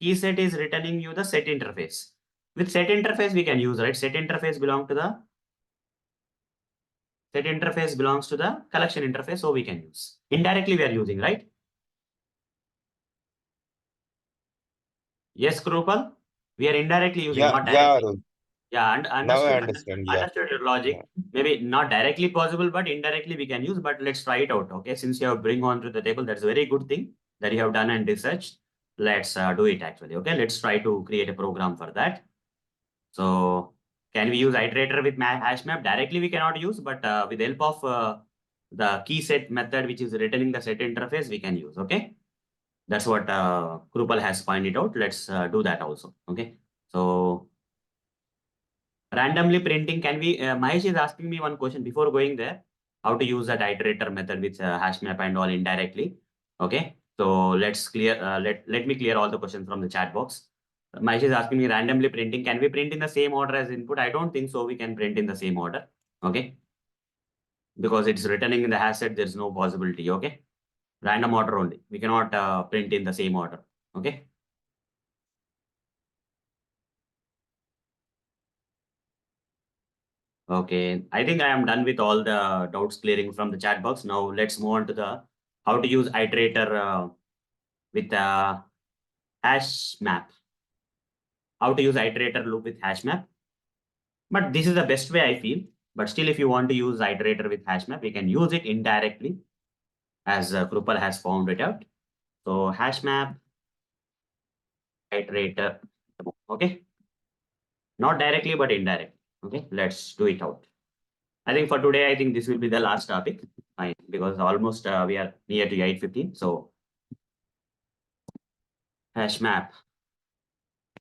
Key set is returning you the set interface. With set interface, we can use, right? Set interface belongs to the collection interface, so we can use. Indirectly, we are using, right? Yes, Krupal? We are indirectly using, not Yeah, directly. Arun. Yeah, Now I understood, understand. Yeah. understood your logic. Yeah. Maybe not directly possible, but indirectly we can use, but let's try it out. Okay, since you have bring on to the table, that's a very good thing that you have done and researched. Let's do it actually. Okay, let's try to create a program for that. So can we use iterator with HashMap? Directly we cannot use, but with the help of the key set method, which is returning the set interface, we can use. Okay, that's what Krupal has pointed out. Let's do that also. Okay, so randomly printing, can we, Mahesh is asking me one question before going there, how to use that iterator method with HashMap and all indirectly. Okay, so let's clear, let me clear all the questions from the chat box. Mahesh is asking me randomly printing, can we print in the same order as input? I don't think so. We can print in the same order. Okay, because it's returning in the hash set, there's no possibility. Okay, random order only. We cannot print in the same order. Okay. Okay, I think I am done with all the doubts clearing from the chat box. Now let's move on to the how to use iterator with hash map. How to use iterator loop with hash map. But this is the best way I feel. But still, if you want to use iterator with hash map, we can use it indirectly, as Krupal has found it out. So hash map iterator. Okay, not directly but indirectly. Okay, let's do it out. I think for today, I think this will be the last topic. Fine, because almost we are near to 8:15. So hash map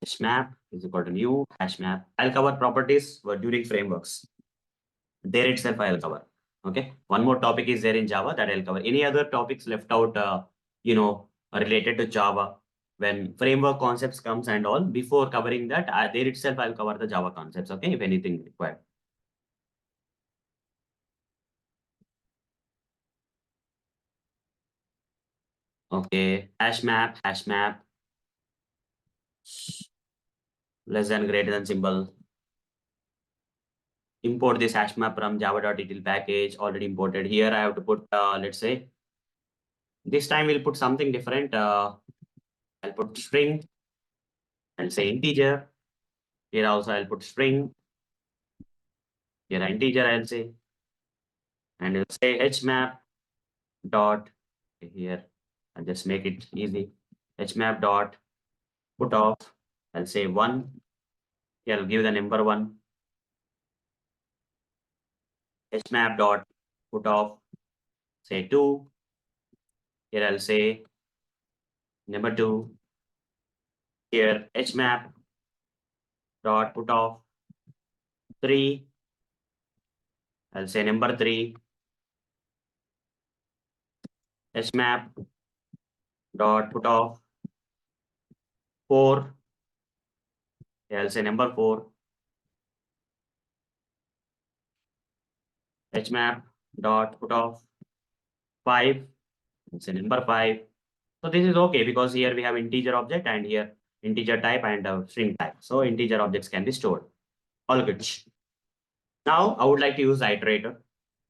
is equal to new hash map. I'll cover properties during frameworks. There itself I'll cover. Okay. One more topic is there in Java that I'll cover. Any other topics left out, related to Java, when framework concepts comes and all, before covering that, there itself I'll cover the Java concepts. Okay. If anything required. Okay. Hash map, less than greater than symbol. Import this hash map from java.util package already imported. Here I have to put, let's say, this time we'll put something different. I'll put string and say integer. Here also I'll put string. Here integer I'll say. And it'll say hmap dot, here I'll just make it easy. Hmap dot put off. I'll say 1. Here I'll give the number 1. Hmap dot put off, say 2. Here I'll say number 2. Here hmap dot put off 3. I'll say number 3. Hmap dot put off 4. I'll say number 4. HMap dot put off 5. It's a number 5. So this is okay because here we have integer object and here integer type and string type. So integer objects can be stored. All good. Now I would like to use iterator.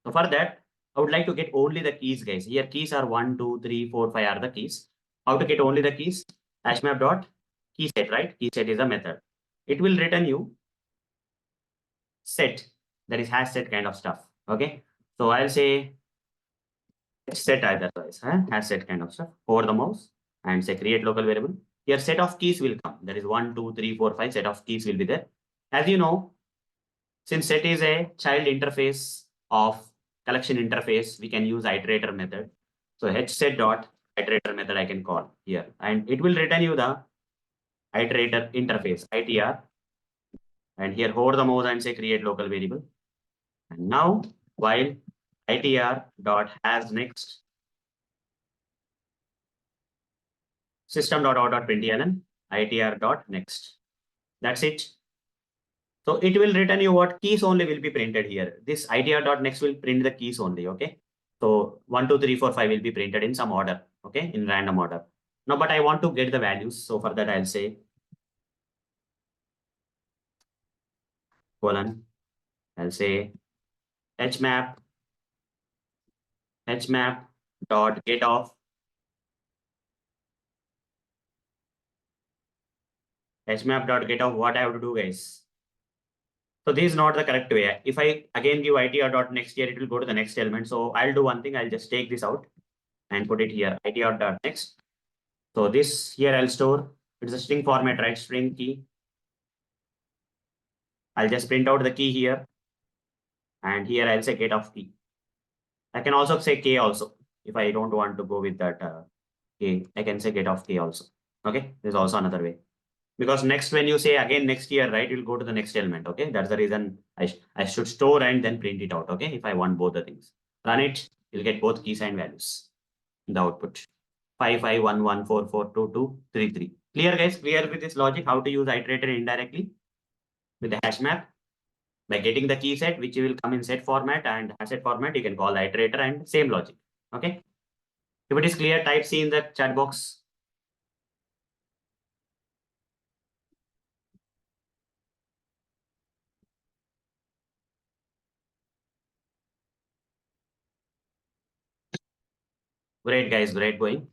So for that, I would like to get only the keys, guys. Here keys are 1, 2, 3, 4, 5 are the keys. How to get only the keys? HashMap dot key set, right? Key set is a method. It will return you set, that is hash set kind of stuff. Okay. So I'll say set otherwise, hash set kind of stuff. Over the mouse and say create local variable. Here set of keys will come. That is 1, 2, 3, 4, 5 set of keys will be there. As you know, since set is a child interface of collection interface, we can use iterator method. So HSet dot iterator method I can call here, and it will return you the iterator interface ITR. And here hover the mouse and say create local variable. And now while ITR dot has next system dot out dot println ITR dot next. That's it. So it will return you what keys only will be printed here. This ITR dot next will print the keys only. Okay. So 1, 2, 3, 4, 5 will be printed in some order. Okay. In random order. Now, but I want to get the values. So for that, I'll say colon. I'll say HMap dot get off HMap dot get off. What I have to do, guys? So this is not the correct way. If I again give ITR dot next here, it will go to the next element. So I'll do one thing. I'll just take this out and put it here. ITR dot next. So this here I'll store. It's a string format, right? String key. I'll just print out the key here. And here I'll say get off key. I can also say K also. If I don't want to go with that K, I can say get off K also. Okay. There's also another way. Because next, when you say again next year, right, you'll go to the next element. Okay. That's the reason I should store and then print it out. Okay. If I want both the things. Run it. You'll get both keys and values in the output. 5, 5, 1, 1, 4, 4, 2, 2, 3, 3. Clear, guys? Clear with this logic? How to use iterator indirectly with the hash map? By getting the key set, which will come in set format and HashSet format, you can call the iterator and same logic. Okay. If it is clear, type C in the chat box. Great, guys. Great going.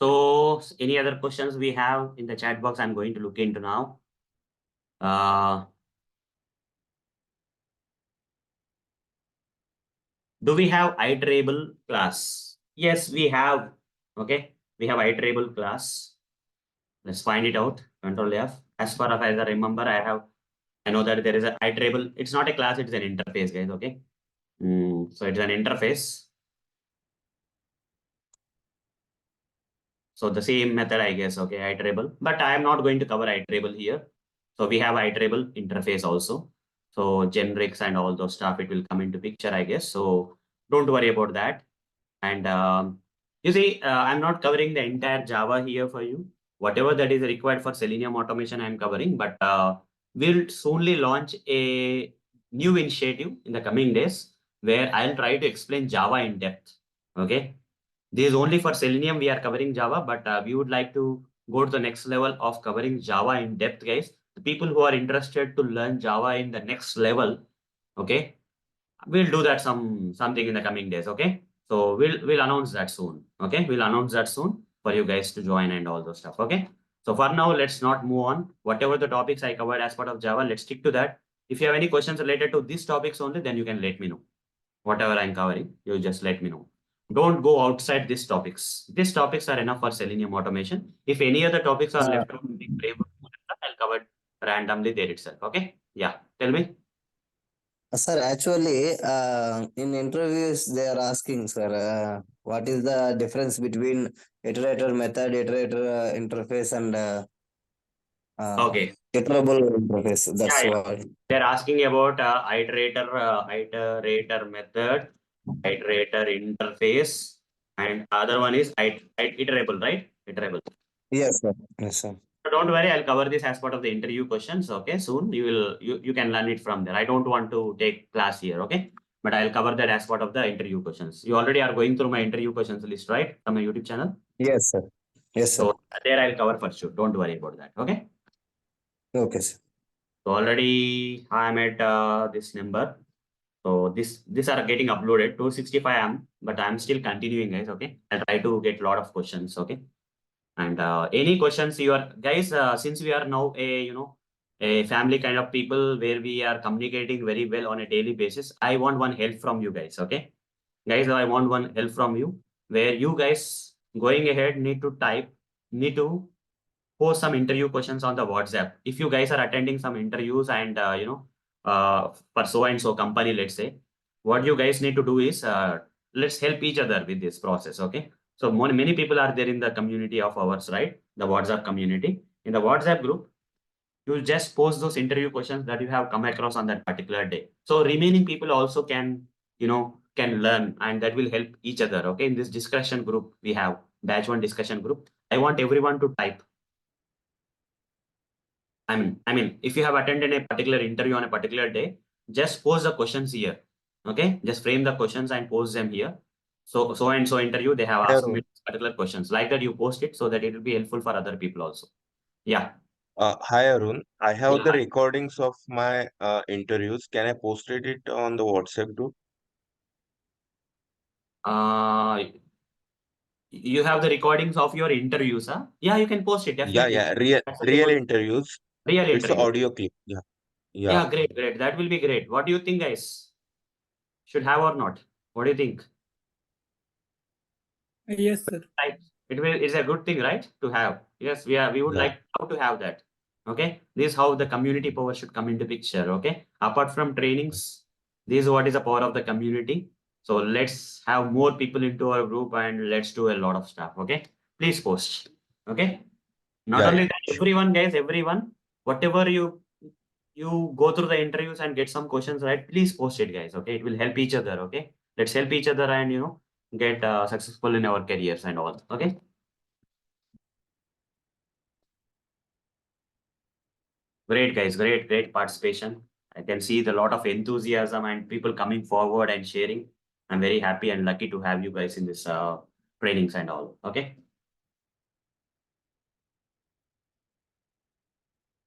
So any other questions we have in the chat box, I'm going to look into now. Do we have iterable class? Yes, we have. Okay. We have iterable class. Let's find it out. Control F. As far as I remember, I know that there is an iterable. It's not a class, it's an interface, guys. Okay. So it's an interface. So the same method, I guess. Okay, iterable. But I am not going to cover iterable here. So we have iterable interface also. So generics and all those stuff, it will come into picture, I guess. So don't worry about that. And you see, I'm not covering the entire Java here for you. Whatever that is required for Selenium automation, I'm covering. But we'll soonly launch a new initiative in the coming days where I'll try to explain Java in depth. Okay. This is only for Selenium. We are covering Java, but we would like to go to the next level of covering Java in depth, guys. The people who are interested to learn Java in the next level, okay, we'll do that something in the coming days. Okay. So we'll announce that soon. Okay, we'll announce that soon for you guys to join and all those stuff. Okay. So for now, let's not move on. Whatever the topics I covered as part of Java, let's stick to that. If you have any questions related to these topics only, then you can let me know. Whatever I'm covering, you just let me know. Don't go outside these topics. These topics are enough for Selenium automation. If any other topics are left out in the framework, I'll cover it randomly there itself. Okay. Yeah. Tell me. Sir, actually, in interviews, they are asking, sir, what is the difference between iterator method, iterator interface, and Okay. iterable interface? That's Yeah. what. They're asking about iterator method, iterator interface, and other one is iterable, right? iterable. Yes, sir. Yes, sir. So don't worry, I'll cover this as part of the interview questions. Okay, soon you can learn it from there. I don't want to take class here, okay? But I'll cover that as part of the interview questions. You already are going through my interview questions list, right? From my YouTube channel. Yes, sir. Yes, sir. So there I'll cover for sure. Don't worry about that. Okay. Okay, sir. So already I'm at this number. So these are getting uploaded. 265 but I'm still continuing, guys. Okay. I'll try to get a lot of questions. Okay. And any questions you are guys, since we are now a family kind of people where we are communicating very well on a daily basis, I want one help from you guys. Okay. Guys, I want one help from you where you guys going ahead need to post some interview questions on the WhatsApp. If you guys are attending some interviews and for so and so company, let's say, what you guys need to do is let's help each other with this process. Okay. So many people are there in the community of ours, right? The WhatsApp community. In the WhatsApp group, you just post those interview questions that you have come across on that particular day. So remaining people also can learn, and that will help each other. Okay. In this discussion group, we have batch one discussion group. I want everyone to type. I mean, if you have attended a particular interview on a particular day, just post the questions here. Okay, just frame the questions and post them here. So and so interview, they have Hi, asked me Arun. particular questions like that. You post it so that it will be helpful for other people also. Yeah, Hi, Arun. I have the yeah. recordings of my interviews. Can I post it on the WhatsApp group? Uh, you have the recordings of your interviews, huh? Yeah, you can post it Yeah, definitely. yeah, real That's such a real good interviews. real It's an interview. audio clip. Yeah, yeah. Yeah, great, great. That will be great. What do you think, guys? Should have or not? What do you think? Yes, sir. Right. It's a good thing, right? To have. Yes, we would Yeah. like how to have that. Okay. This is how the community power should come into picture. Okay. Apart from trainings, this is what is the power of the community. So let's have more people into our group and let's do a lot of stuff. Okay. Please post. Okay. Not Yeah, only yeah. that, Sure. everyone, guys, everyone, whatever you go through the interviews and get some questions right, please post it, guys. Okay. It will help each other. Okay. Let's help each other and get successful in our careers and all. Okay. Great, guys. Great, great participation. I can see the lot of enthusiasm and people coming forward and sharing. I'm very happy and lucky to have you guys in this trainings and all. Okay.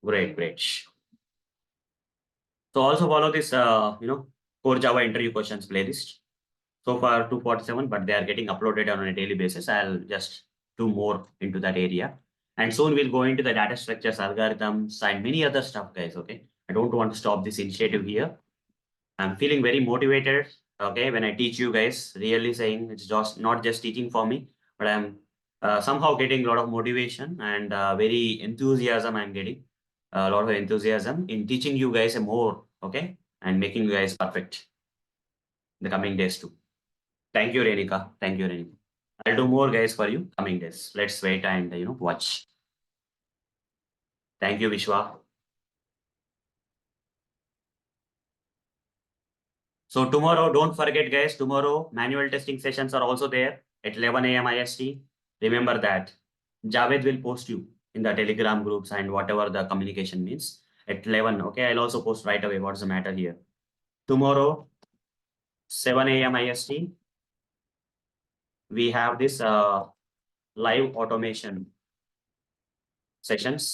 Great, great. So also follow this, core Java interview questions playlist. So far 247, but they are getting uploaded on a daily basis. I'll just do more into that area. And soon we'll go into the data structures, algorithms, and many other stuff, guys. Okay. I don't want to stop this initiative here. I'm feeling very motivated. Okay, when I teach you guys, really saying it's just not just teaching for me, but I'm somehow getting a lot of motivation and very enthusiasm. I'm getting a lot of enthusiasm in teaching you guys more. Okay, and making you guys perfect in the coming days too. Thank you, Renika. Thank you, Renika. I'll do more, guys, for you coming days. Let's wait and watch. Thank you, Vishwa. So tomorrow, don't forget, guys, tomorrow manual testing sessions are also there at 11 a.m. IST. Remember that. Javed will post you in the Telegram groups and whatever the communication means at 11. Okay, I'll also post right away what's the matter here. Tomorrow, 7 a.m. IST, we have this live automation session.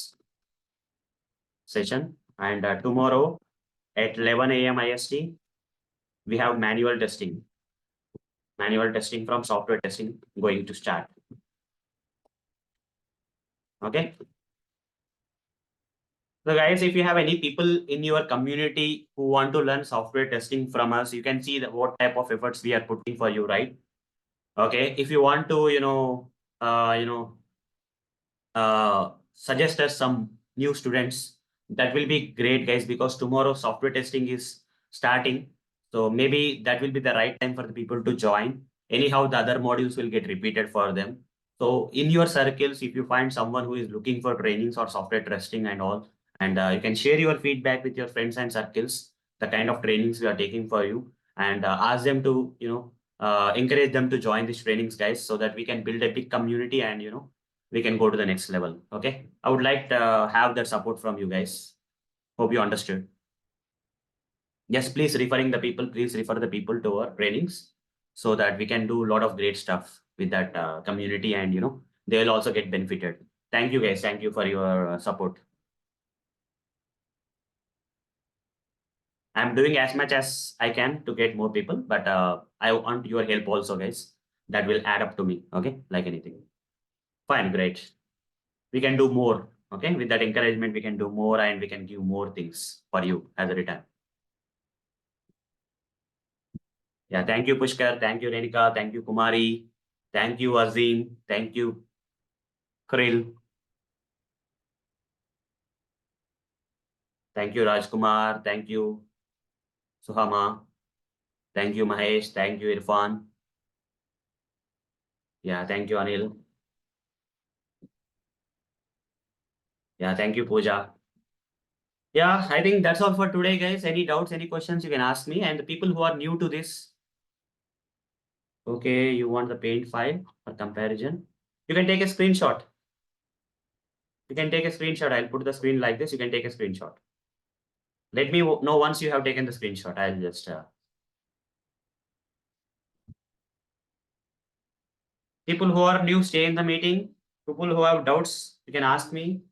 And tomorrow at 11 a.m. IST, we have manual testing from software testing going to start. Okay. So guys, if you have any people in your community who want to learn software testing from us, you can see that what type of efforts we are putting for you, right? Okay. If you want to, suggest us some new students, that will be great, guys, because tomorrow software testing is starting. So maybe that will be the right time for the people to join. Anyhow, the other modules will get repeated for them. So in your circles, if you find someone who is looking for trainings or software testing and all, and you can share your feedback with your friends and circles, the kind of trainings we are taking for you, and ask them to, encourage them to join these trainings, guys, so that we can build a big community and, we can go to the next level. Okay. I would like to have that support from you guys. Hope you understood. Yes, please refer the people to our trainings so that we can do a lot of great stuff with that community, and they will also get benefited. Thank you guys. Thank you for your support. I'm doing as much as I can to get more people, but I want your help also, guys. That will add up to me. Okay, like anything. Fine, great. We can do more. Okay, with that encouragement, we can do more and we can give more things for you as a return. Yeah, thank you, Pushkar. Thank you, Renika. Thank you, Kumari. Thank you, Azim. Thank you, Krill. Thank you, Rajkumar. Thank you, Suhama. Thank you, Mahesh. Thank you, Irfan. Yeah, thank you, Anil. Yeah, thank you, Pooja. Yeah, I think that's all for today, guys. Any doubts, any questions, you can ask me. And the people who are new to this, okay, you want the paint file for comparison. You can take a screenshot. You can take a screenshot. I'll put the screen like this. You can take a screenshot. Let me know once you have taken the screenshot. I'll just... People who are new, stay in the meeting. People who have doubts, you can ask me.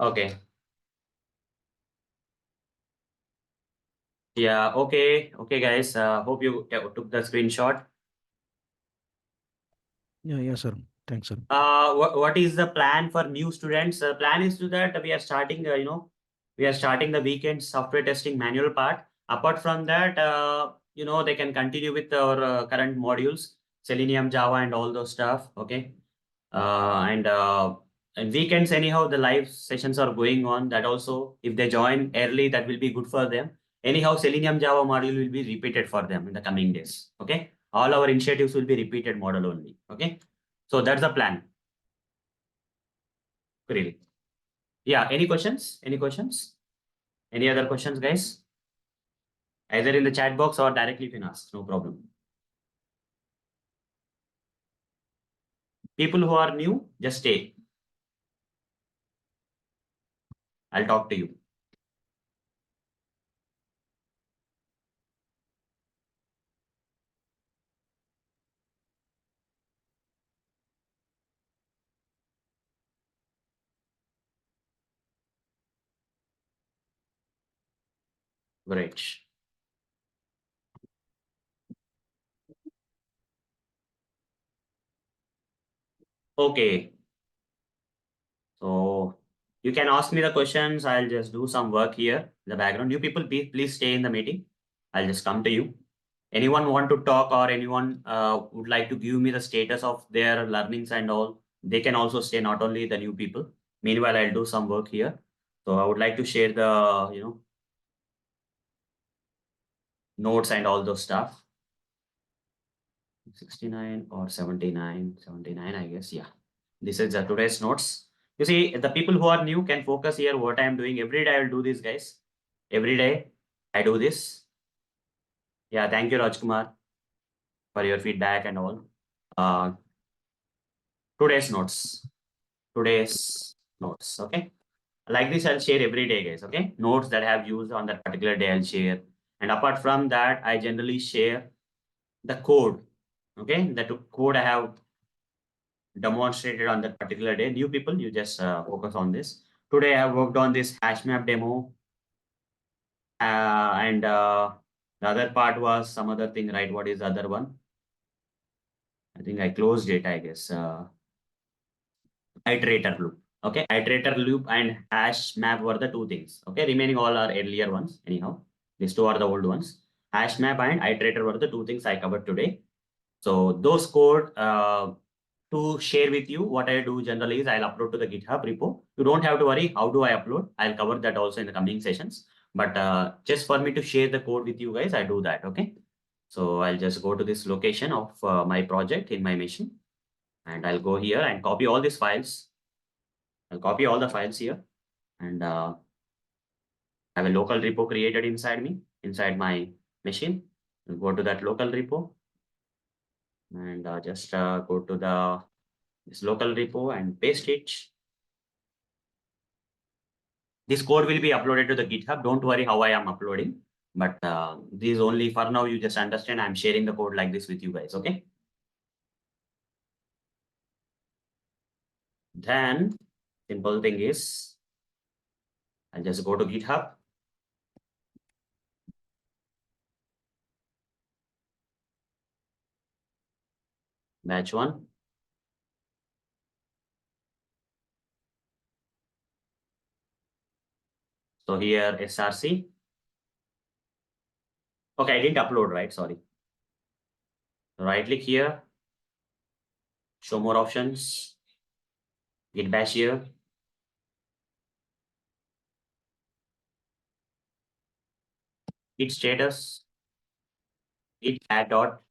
Okay. Yeah, okay. Okay, guys. Hope you took the screenshot. Yeah, sir. Thanks, sir. What is the plan for new students? The plan is to that we are starting, we are starting the weekend software testing manual part. Apart from that, they can continue with our current modules, Selenium, Java, and all those stuff. Okay. And weekends, anyhow, the live sessions are going on. That also, if they join early, that will be good for them. Anyhow, Selenium Java module will be repeated for them in the coming days. Okay. All our initiatives will be repeated model only. Okay. So that's the plan. Really. Yeah. Any questions? Any questions? Any other questions, guys? Either in the chat box or directly you can ask. No problem. People who are new, just stay. I'll talk to you. Great. Okay. So you can ask me the questions. I'll just do some work here in the background. You people, please stay in the meeting. I'll just come to you. Anyone want to talk or anyone would like to give me the status of their learnings and all, they can also stay, not only the new people. Meanwhile, I'll do some work here. So I would like to share the, notes and all those stuff. 69 or 79, 79, I guess. Yeah. This is today's notes. You see, the people who are new can focus here what I am doing. Every day I will do this, guys. Every day I do this. Yeah, thank you, Rajkumar, for your feedback and all. Today's notes. Today's notes. Okay. Like this, I'll share every day, guys. Okay. Notes that I have used on that particular day, I'll share. And apart from that, I generally share the code. Okay. The code I have demonstrated on that particular day. New people, you just focus on this. Today I have worked on this HashMap demo. And the other part was some other thing, right? What is the other one? I think I closed it, I guess. Iterator loop. Okay, iterator loop and HashMap were the two things. Okay, remaining all are earlier ones. Anyhow, these two are the old ones. HashMap and iterator were the two things I covered today. So those code, to share with you, what I do generally is I'll upload to the GitHub repo. You don't have to worry, how do I upload? I'll cover that also in the coming sessions. But just for me to share the code with you guys, I do that, okay? So I'll just go to this location of my project in my machine. And I'll go here and copy all these files. I'll copy all the files here. And have a local repo created inside my machine. I'll go to that local repo. And just go to this local repo and paste it. This code will be uploaded to the GitHub. Don't worry how I am uploading, but this is only for now. You just understand I'm sharing the code like this with you guys, okay? Then simple thing is I'll just go to GitHub. Batch 1. So here SRC. Okay, I didn't upload, right? Sorry. Right click here. Show more options. Git bash here. Git status. Git add dot.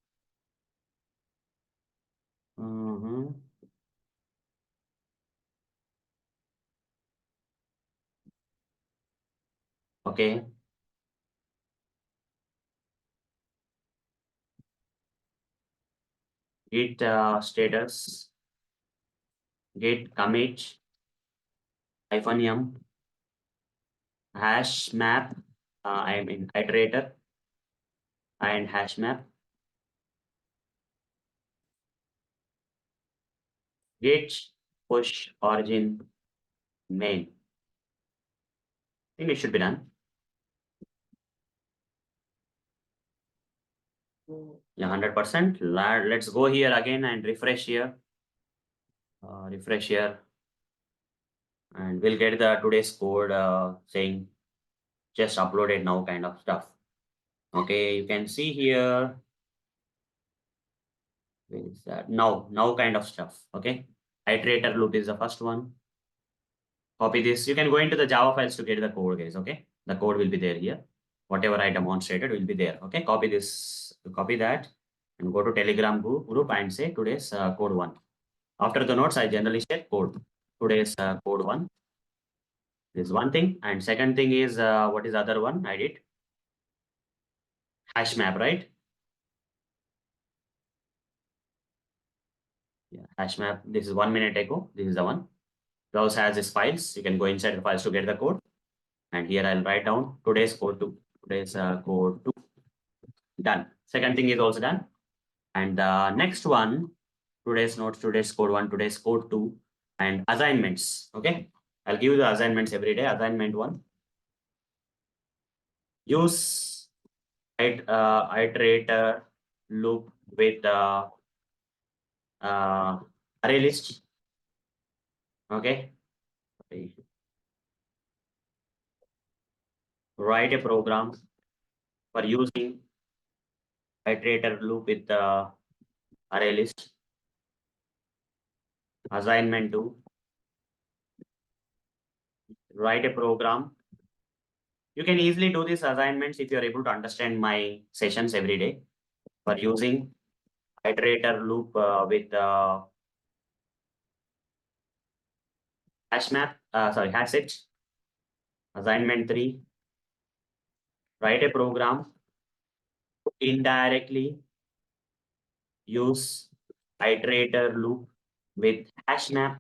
Okay. Git status. Git commit. -m. HashMap. I mean iterator. And HashMap. Git push origin main. I think it should be done. Yeah, 100%. Let's go here again and refresh here. Refresh here. And we'll get the today's code saying just uploaded now kind of stuff. Okay, you can see here. Where is that? Now kind of stuff. Okay. Iterator loop is the first one. Copy this. You can go into the Java files to get the code, guys. Okay. The code will be there here. Whatever I demonstrated will be there. Okay. Copy this, copy that, and go to Telegram group and say today's code 1. After the notes, I generally share code. Today's code 1. This is one thing. And second thing is what is the other one I did? HashMap, right? Yeah, HashMap. This is 1 minute ago. This is the one. It also has these files. You can go inside the files to get the code. And here I'll write down today's code 2. Today's code 2. Done. Second thing is also done. And the next one, today's notes, today's code 1, today's code 2, and assignments. Okay. I'll give you the assignments every day. Assignment 1. Use iterator loop with ArrayList. Okay. Write a program for using iterator loop with ArrayList. Assignment 2. Write a program. You can easily do these assignments if you're able to understand my sessions every day for using iterator loop with HashSet. Assignment 3. Write a program to indirectly use iterator loop with HashMap.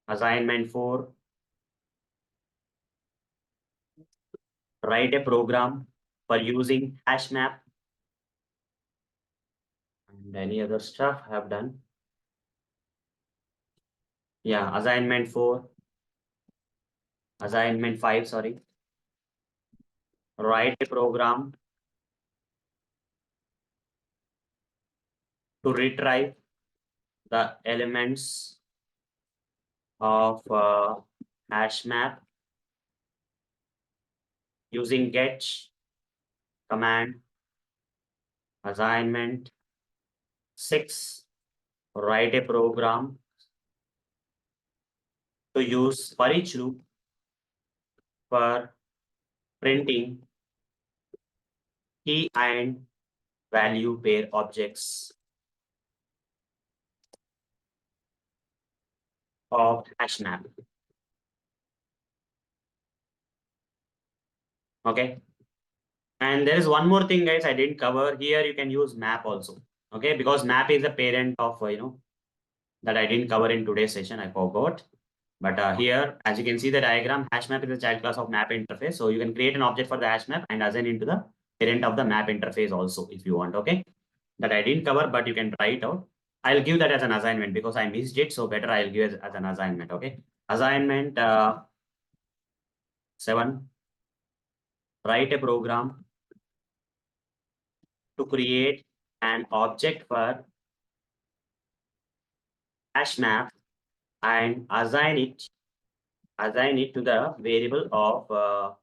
Assignment 4. Write a program for using HashMap. And any other stuff I have done. Yeah, assignment 4. Assignment 5, sorry. Write a program to retrieve the elements of HashMap using get command. Assignment 6. write a program to use for each loop for printing key and value pair objects of HashMap. Okay. And there is one more thing, guys, I didn't cover here. You can use map also. Okay, because map is a parent of that I didn't cover in today's session. I forgot. But here, as you can see the diagram, HashMap is a child class of map interface. So you can create an object for the HashMap and assign into the parent of the map interface also if you want. Okay, that I didn't cover, but you can try it out. I'll give that as an assignment because I missed it. So better I'll give as an assignment. Okay, assignment 7. Write a program to create an object for HashMap and assign it to the variable of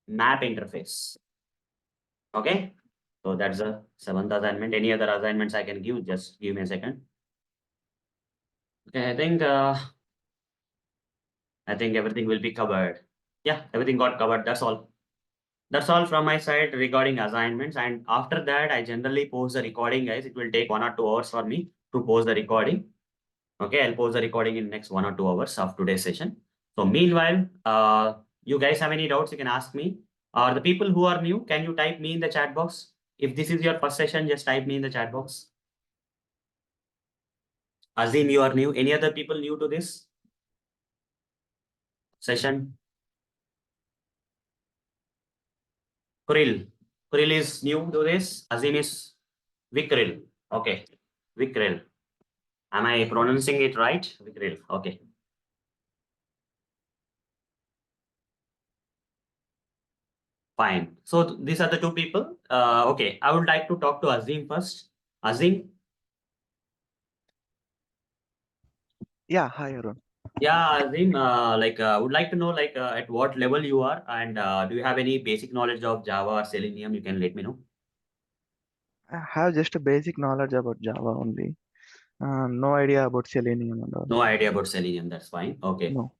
map interface. Okay, so that's the 7th assignment. Any other assignments I can give? Just give me a second. Okay, I think everything will be covered. Yeah, everything got covered. That's all. That's all from my side regarding assignments. And after that, I generally post the recording, guys. It will take 1 or 2 hours for me to post the recording. Okay, I'll post the recording in next 1 or 2 hours of today's session. So meanwhile, you guys have any doubts, you can ask me. Or the people who are new, can you type me in the chat box? If this is your first session, just type me in the chat box. Azim, you are new. Any other people new to this session? Kuril. Kuril is new to this. Azim is Vikril. Okay, Vikril. Am I pronouncing it right? Vikril. Okay. Fine. So these are the 2 people. Okay, I would like to talk to Azim first. Azim. Yeah, hi Arun. Yeah, Azim, would like to know at what level you are and do you have any basic knowledge of Java or Selenium? You can let me know. I have just a basic knowledge about Java only. No idea about Selenium and all. No idea about Selenium, that's fine. Okay. No,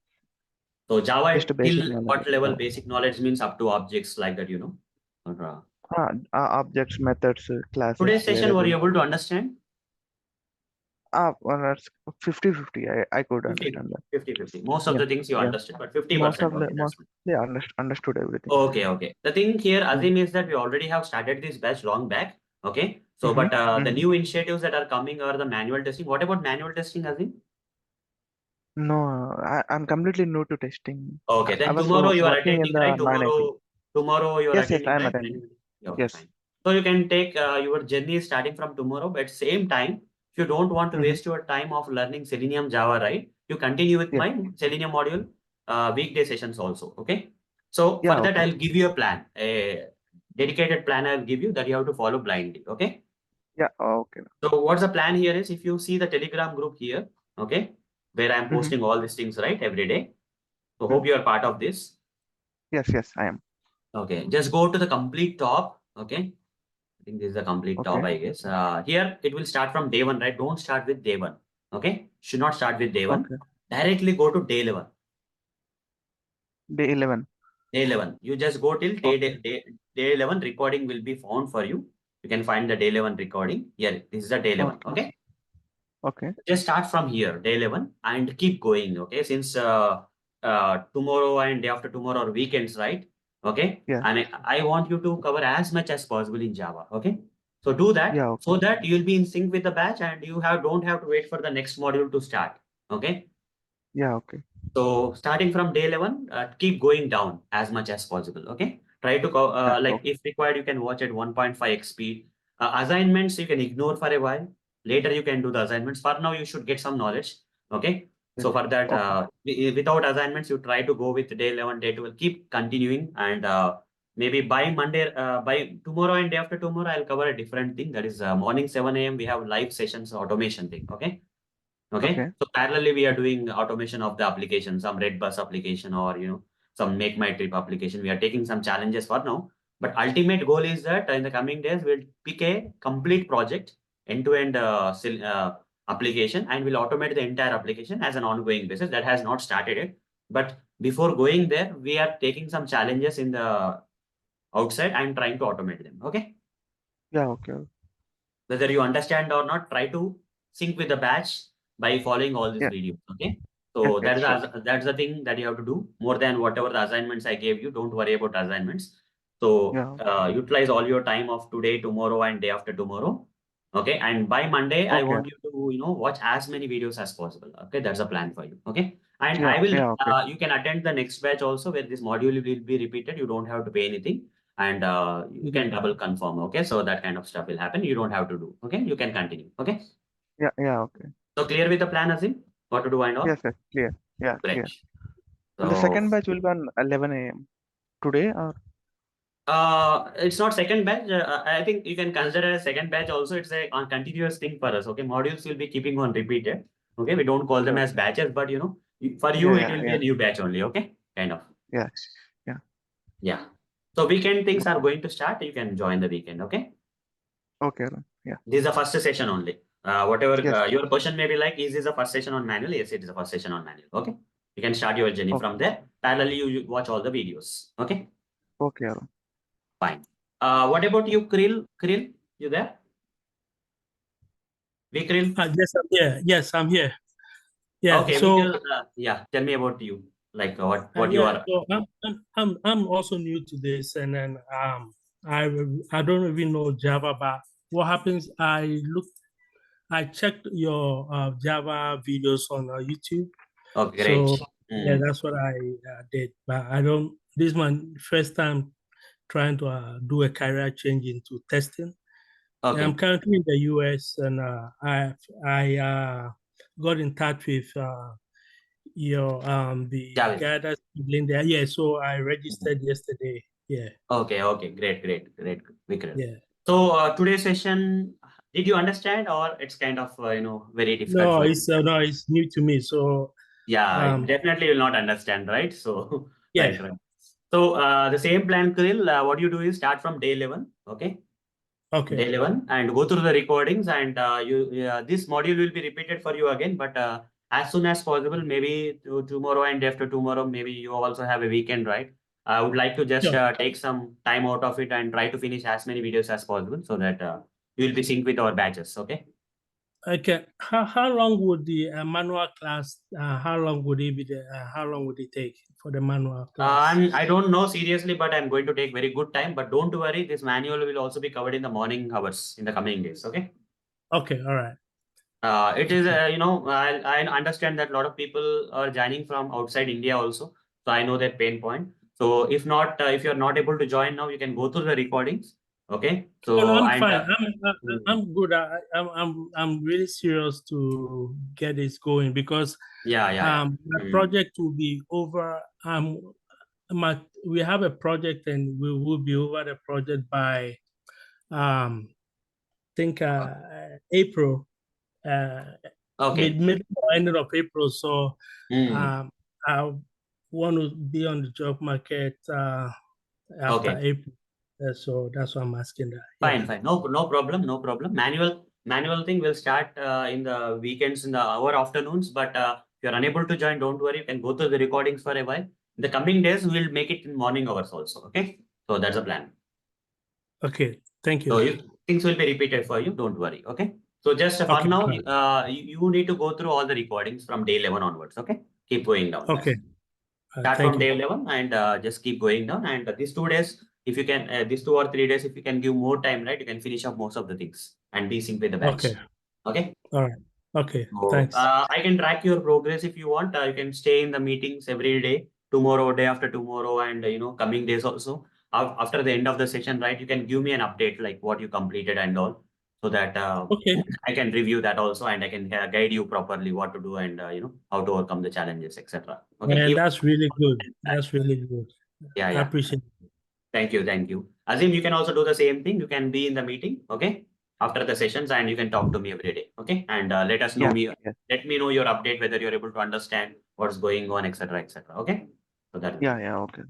So Java just a basic till knowledge what of level Java. basic knowledge means up to objects like that, Or, Objects, methods, classes, today's session, were you variables. able to understand? Well, that's 50-50. I could 50, understand that. 50. Most of Yeah, the things you yeah. understood, but Most 50%. of the Okay, that's fine. yeah, understood everything. Okay. The thing here, Azim, is that we already have started this batch long back. Okay. So, Mm-hmm. but the new initiatives that are coming are the manual testing. What about manual testing, Azim? No, I'm completely new to testing. Okay, I then was tomorrow you are working in attending, right? the non-IT. Tomorrow you are Yes, attending, I'm right? attending. Yeah, okay, Yes. fine. So you can take your journey starting from tomorrow, but same time, if you don't want to Mm-hmm. waste your time of learning Selenium Java, right? You continue with Yeah. my Selenium module weekday sessions also. Okay. So Yeah, for that, okay. I'll give you a plan, a dedicated plan I'll give you that you have to follow blindly. Okay. Yeah, okay. So what's the plan here is if you see the Telegram group here, okay, where I'm Mm-hmm. posting all these things, right, every day. So Mm-hmm. hope you are part of this. Yes, I am. Okay, just go to the complete top. Okay, I think this is the complete top, Okay. I guess. Here it will start from day 1, right? Don't start with day 1. Okay, should not start with day 1. Okay. Directly go to day 11. Day 11. Day 11. You just go till Okay. day 11. Recording will be found for you. You can find the day 11 recording. Here, this is the day 11. Okay. Okay. Just start from here, day 11, and keep going. Okay, since tomorrow and day after tomorrow are weekends, right? Okay, Yeah. and I want you to cover as much as possible in Java. Okay, so do that Yeah, okay. so that you'll be in sync with the batch and you don't have to wait for the next module to start. Okay. Yeah, okay. So starting from day 11, keep going down as much as possible. Okay. Try to go, Yeah, like okay. if required, you can watch at 1.5x speed. Assignments you can ignore for a while. Later you can do the assignments. For now, you should get some knowledge. Okay. So for that, Okay. without assignments, you try to go with day 11, day 12. Keep continuing, and maybe by Monday, by tomorrow and day after tomorrow, I'll cover a different thing. That is morning 7 a.m. We have live sessions automation thing. Okay. Okay. So parallelly, we are doing automation of the application, some red bus application or, some make my trip application. We are taking some challenges for now, but ultimate goal is that in the coming days, we'll pick a complete project end to end application and we'll automate the entire application as an ongoing basis. That has not started it. But before going there, we are taking some challenges in the outside and trying to automate them. Okay. Yeah, okay. Whether you understand or not, try to sync with the batch by following all these Yeah. videos. Okay. Yeah, So yeah, that's the thing that you have to do more than whatever the assignments I gave you. Don't worry about assignments. So Yeah. utilize all your time of today, tomorrow, and day after tomorrow. Okay. And by Monday, I Okay. want you to, watch as many videos as possible. Okay. That's a plan for you. Okay. And Yeah, I will, yeah, okay. you can attend the next batch also where this module will be repeated. You don't have to pay anything. And you can double confirm. Okay. So that kind of stuff will happen. You don't have to do. Okay. You can continue. Okay. Yeah, yeah, okay. So clear with the plan, Azim? What to do and all? Yes, sir. Clear. Yeah, Great. clear. And the So second batch will be on 11 a.m. today, or it's not second batch. I think you can consider it a second batch also. It's a continuous thing for us. Okay. Modules will be keeping on repeated. Okay. We don't call them okay, as okay. batches, but for Yeah, you, it yeah, will be yeah, a new batch only. Okay. Kind of. yeah, Yeah. So weekend things are going to start. You can join the weekend. Okay. okay, Arun. Yeah, This is the first session only. Whatever yes, your question may be like, is this the first session on manual? Yes, it is the first session on manual. Okay. You can start your journey okay, from there. Parallelly, you watch all the videos. Okay. okay, Arun. Fine. What about you, Krill? Krill, you there? We Krill? Yes, I'm here. Yes, I'm here. Yeah. Okay, So Vikil, yeah. Tell me about you. Like what you yeah. are. So I'm also new to this, and then I don't even know Java, but what happens? I checked your Java videos on YouTube. Okay, great. So yeah, that's what I did. But I don't. This is my first time trying to do a career change into testing. Okay. I'm currently in the US, and I got in touch with the Javed. guy that's in there. Yeah, so I registered yesterday. Yeah, Okay, great, Vikil. yeah. So today's session, did you understand or it's kind of very difficult No, for you? it's new to me. So Yeah, definitely you'll not understand, right? So yeah, right. So the same plan, Krill, what you do is start from day 11, okay? okay, Day 11 and go through the recordings and this module will be repeated for you again, but as soon as possible, maybe tomorrow and after tomorrow, maybe you also have a weekend, right? I would like to just sure. take some time out of it and try to finish as many videos as possible so that you will be synced with our batches, okay? Okay. How long would the manual class? How long would it be? How long would it take for the manual class? I don't know seriously, but I'm going to take very good time. But don't worry, this manual will also be covered in the morning hours in the coming days, okay? Okay, all right. It is, I understand that a lot of people are joining from outside India also. So I know that pain point. So if not, if you're not able to join now, you can go through the recordings. Okay. No, So, I'm and fine. I'm good. I'm really serious to get this going because yeah. my project will be over. We have a project and we will be over the project by think April, Okay. mid or ending of April. So Mm. I want to be on the job market after Okay. April. So that's why I'm asking that. Yeah. Fine. No problem. Manual thing will start in the weekends in our afternoons. But if you're unable to join, don't worry. You can go through the recordings for a while. In the coming days, we'll make it in morning hours also. Okay. So that's the plan. Okay. Thank So you. things will be repeated for you. Don't worry. Okay. So just for Okay. now, you need to go through all the recordings from day 11 onwards. Okay. Keep going down. Okay. Start Thank from you. day 11 and just keep going down. And these 2 days, if you can, these 2 or 3 days, if you can give more time, right, you can finish up most of the things and be sync with the batch. Okay. Okay. All right. Okay. So, Thanks. I can track your progress if you want. You can stay in the meetings every day, tomorrow, day after tomorrow, and coming days also. After the end of the session, right, you can give me an update like what you completed and all, so that Okay. I can review that also and I can guide you properly what to do and how to overcome the challenges, etc. Okay. And that's really good. That's really good. I Yeah. appreciate it. Thank you. Azim, you can also do the same thing. You can be in the meeting, okay, after the sessions, and you can talk to me every day, okay, and let me know your update whether you're able to understand what's going on, etc. Okay. So that Okay.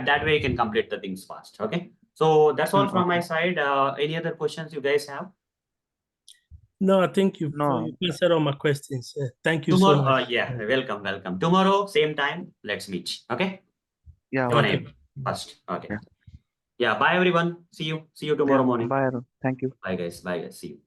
that way you can complete the things fast. Okay. So that's all from my Okay. side. Any other questions you guys have? No, thank you. No. You answered all my questions. Thank you so Tomorrow, much. yeah, welcome. Tomorrow, same time, let's meet. Okay? Yeah. Your Okay. name first. Okay. Yeah. Yeah, bye everyone. See you tomorrow Yeah. morning. Bye, Arun. Thank you. Bye guys. See you.